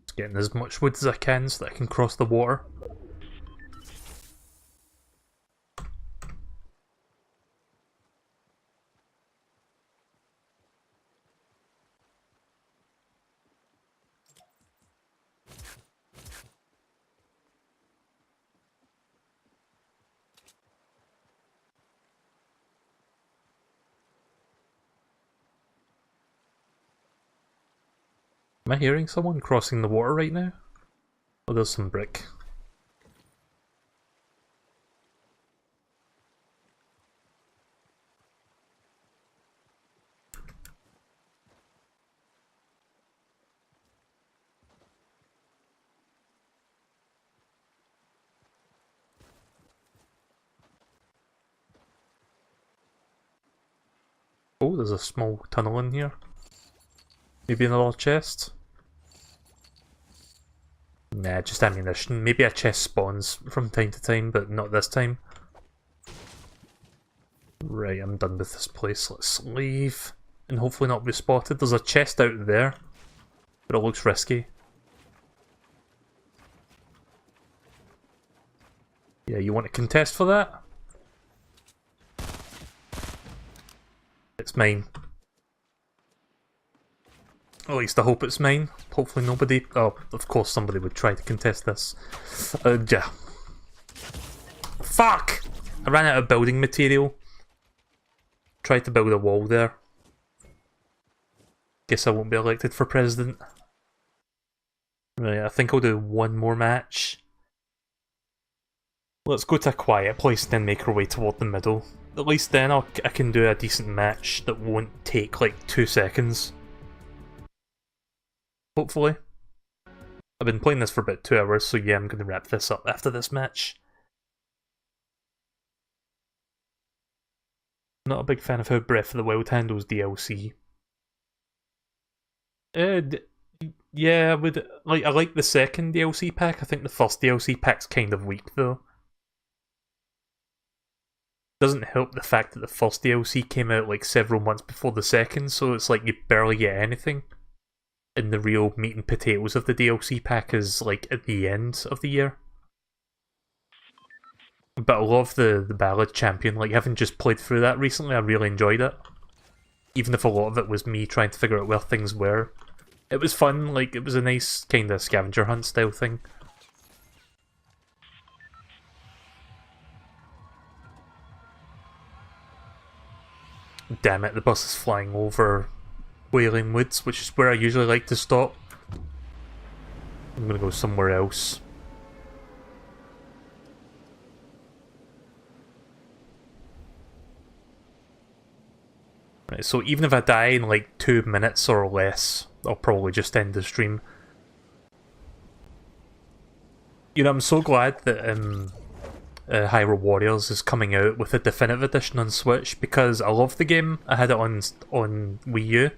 Just getting as much wood as I can so that I can cross the water. Am I hearing someone crossing the water right now? Oh, there's some brick. Oh, there's a small tunnel in here. Maybe another chest? Nah, just ammunition. Maybe a chest spawns from time to time, but not this time. Right, I'm done with this place. Let's leave. And hopefully not be spotted. There's a chest out there, but it looks risky. Yeah, you want to contest for that? It's mine. At least I hope it's mine. Hopefully nobody... Oh, of course somebody would try to contest this. Yeah. Fuck! I ran out of building material. Tried to build a wall there. Guess I won't be elected for president. Right, I think I'll do one more match. Let's go to a quiet place and then make our way toward the middle. At least then I can do a decent match that won't take like 2 seconds. Hopefully. I've been playing this for about 2 hours, so yeah, I'm going to wrap this up after this match. Not a big fan of how Breath of the Wild handles DLC. Yeah, I like the second DLC pack. I think the first DLC pack's kind of weak though. Doesn't help the fact that the first DLC came out like several months before the second, so it's like you barely get anything. And the real meat and potatoes of the DLC pack is like at the end of the year. But I love the Ballad Champion, like having just played through that recently, I really enjoyed it. Even if a lot of it was me trying to figure out where things were. It was fun, like it was a nice kind of scavenger hunt style thing. Damn it, the bus is flying over Wailing Woods, which is where I usually like to stop. I'm gonna go somewhere else. Right, so even if I die in like 2 minutes or less, I'll probably just end the stream. You know, I'm so glad that Hyrule Warriors is coming out with a definitive edition on Switch, because I love the game. I had it on Wii U,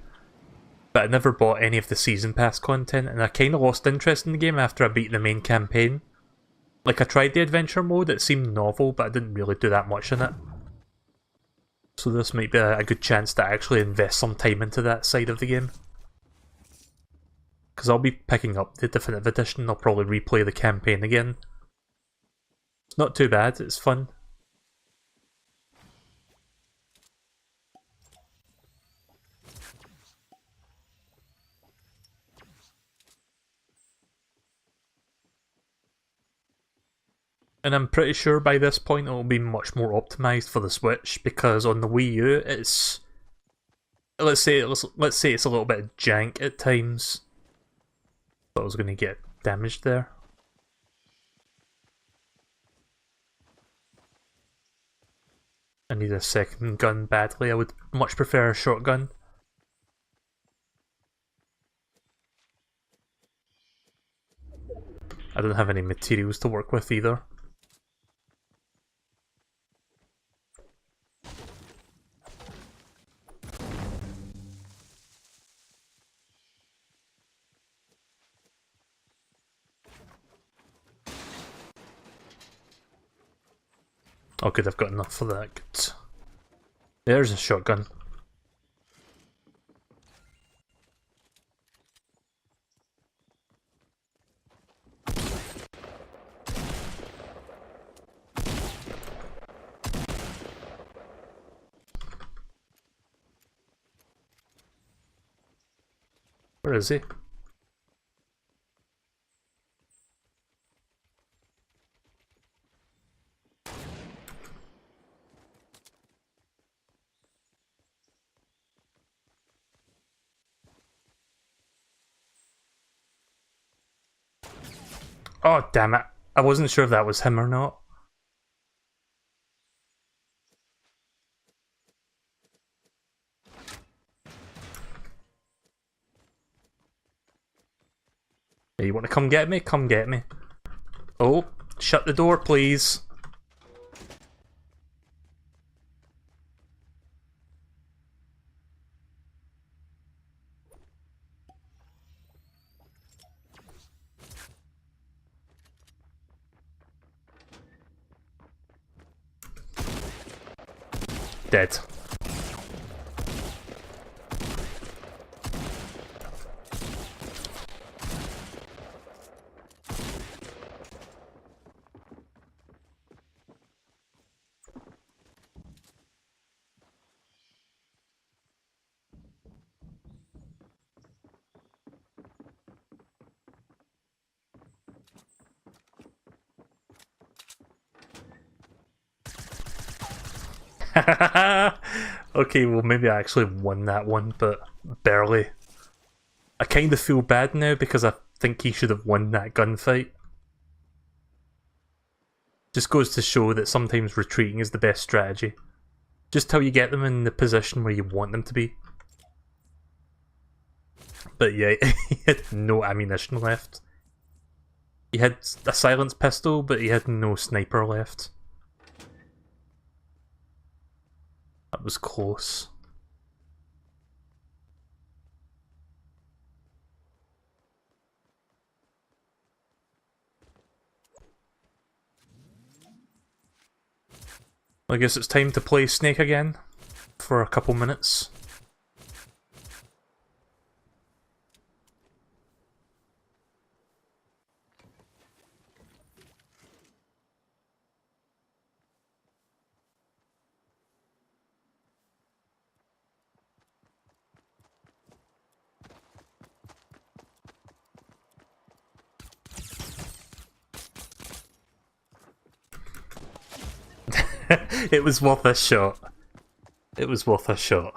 but I never bought any of the Season Pass content, and I kind of lost interest in the game after I beat the main campaign. Like, I tried the adventure mode, it seemed novel, but I didn't really do that much in it. So this might be a good chance to actually invest some time into that side of the game. Because I'll be picking up the definitive edition, I'll probably replay the campaign again. It's not too bad, it's fun. And I'm pretty sure by this point it will be much more optimized for the Switch, because on the Wii U it's... Let's say it's a little bit jank at times. Thought I was going to get damaged there. I need a second gun badly. I would much prefer a shotgun. I don't have any materials to work with either. Oh good, I've got enough for that. Good. There's a shotgun. Where is he? Oh, damn it. I wasn't sure if that was him or not. Hey, you want to come get me? Come get me. Oh, shut the door, please. Dead. Okay, well maybe I actually won that one, but barely. I kind of feel bad now because I think he should have won that gunfight. Just goes to show that sometimes retreating is the best strategy. Just till you get them in the position where you want them to be. But yeah, he had no ammunition left. He had a silenced pistol, but he had no sniper left. That was close. I guess it's time to play Snake again for a couple minutes. It was worth a shot. It was worth a shot.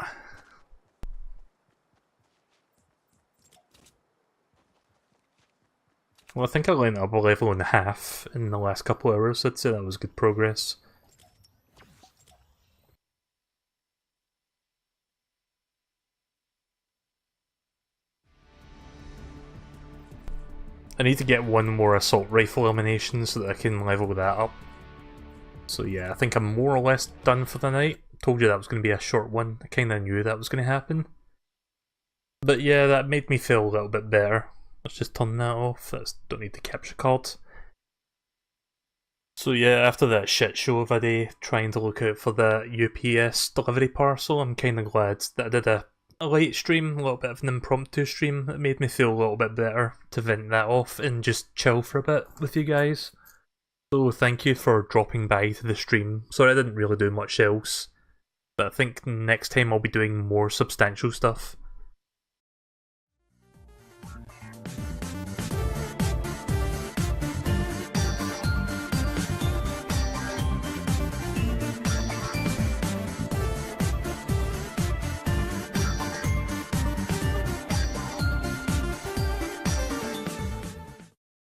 Well, I think I went up a level and a half in the last couple hours. I'd say that was good progress. I need to get one more assault rifle elimination so that I can level that up. So yeah, I think I'm more or less done for the night. Told you that was going to be a short one. I kind of knew that was going to happen. But yeah, that made me feel a little bit better. Let's just turn that off. Don't need the capture card. So yeah, after that shit show of a day, trying to look out for the UPS delivery parcel, I'm kind of glad that I did a light stream, a little bit of an impromptu stream. It made me feel a little bit better to vent that off and just chill for a bit with you guys. So thank you for dropping by to the stream. Sorry I didn't really do much else, but I think next time I'll be doing more substantial stuff.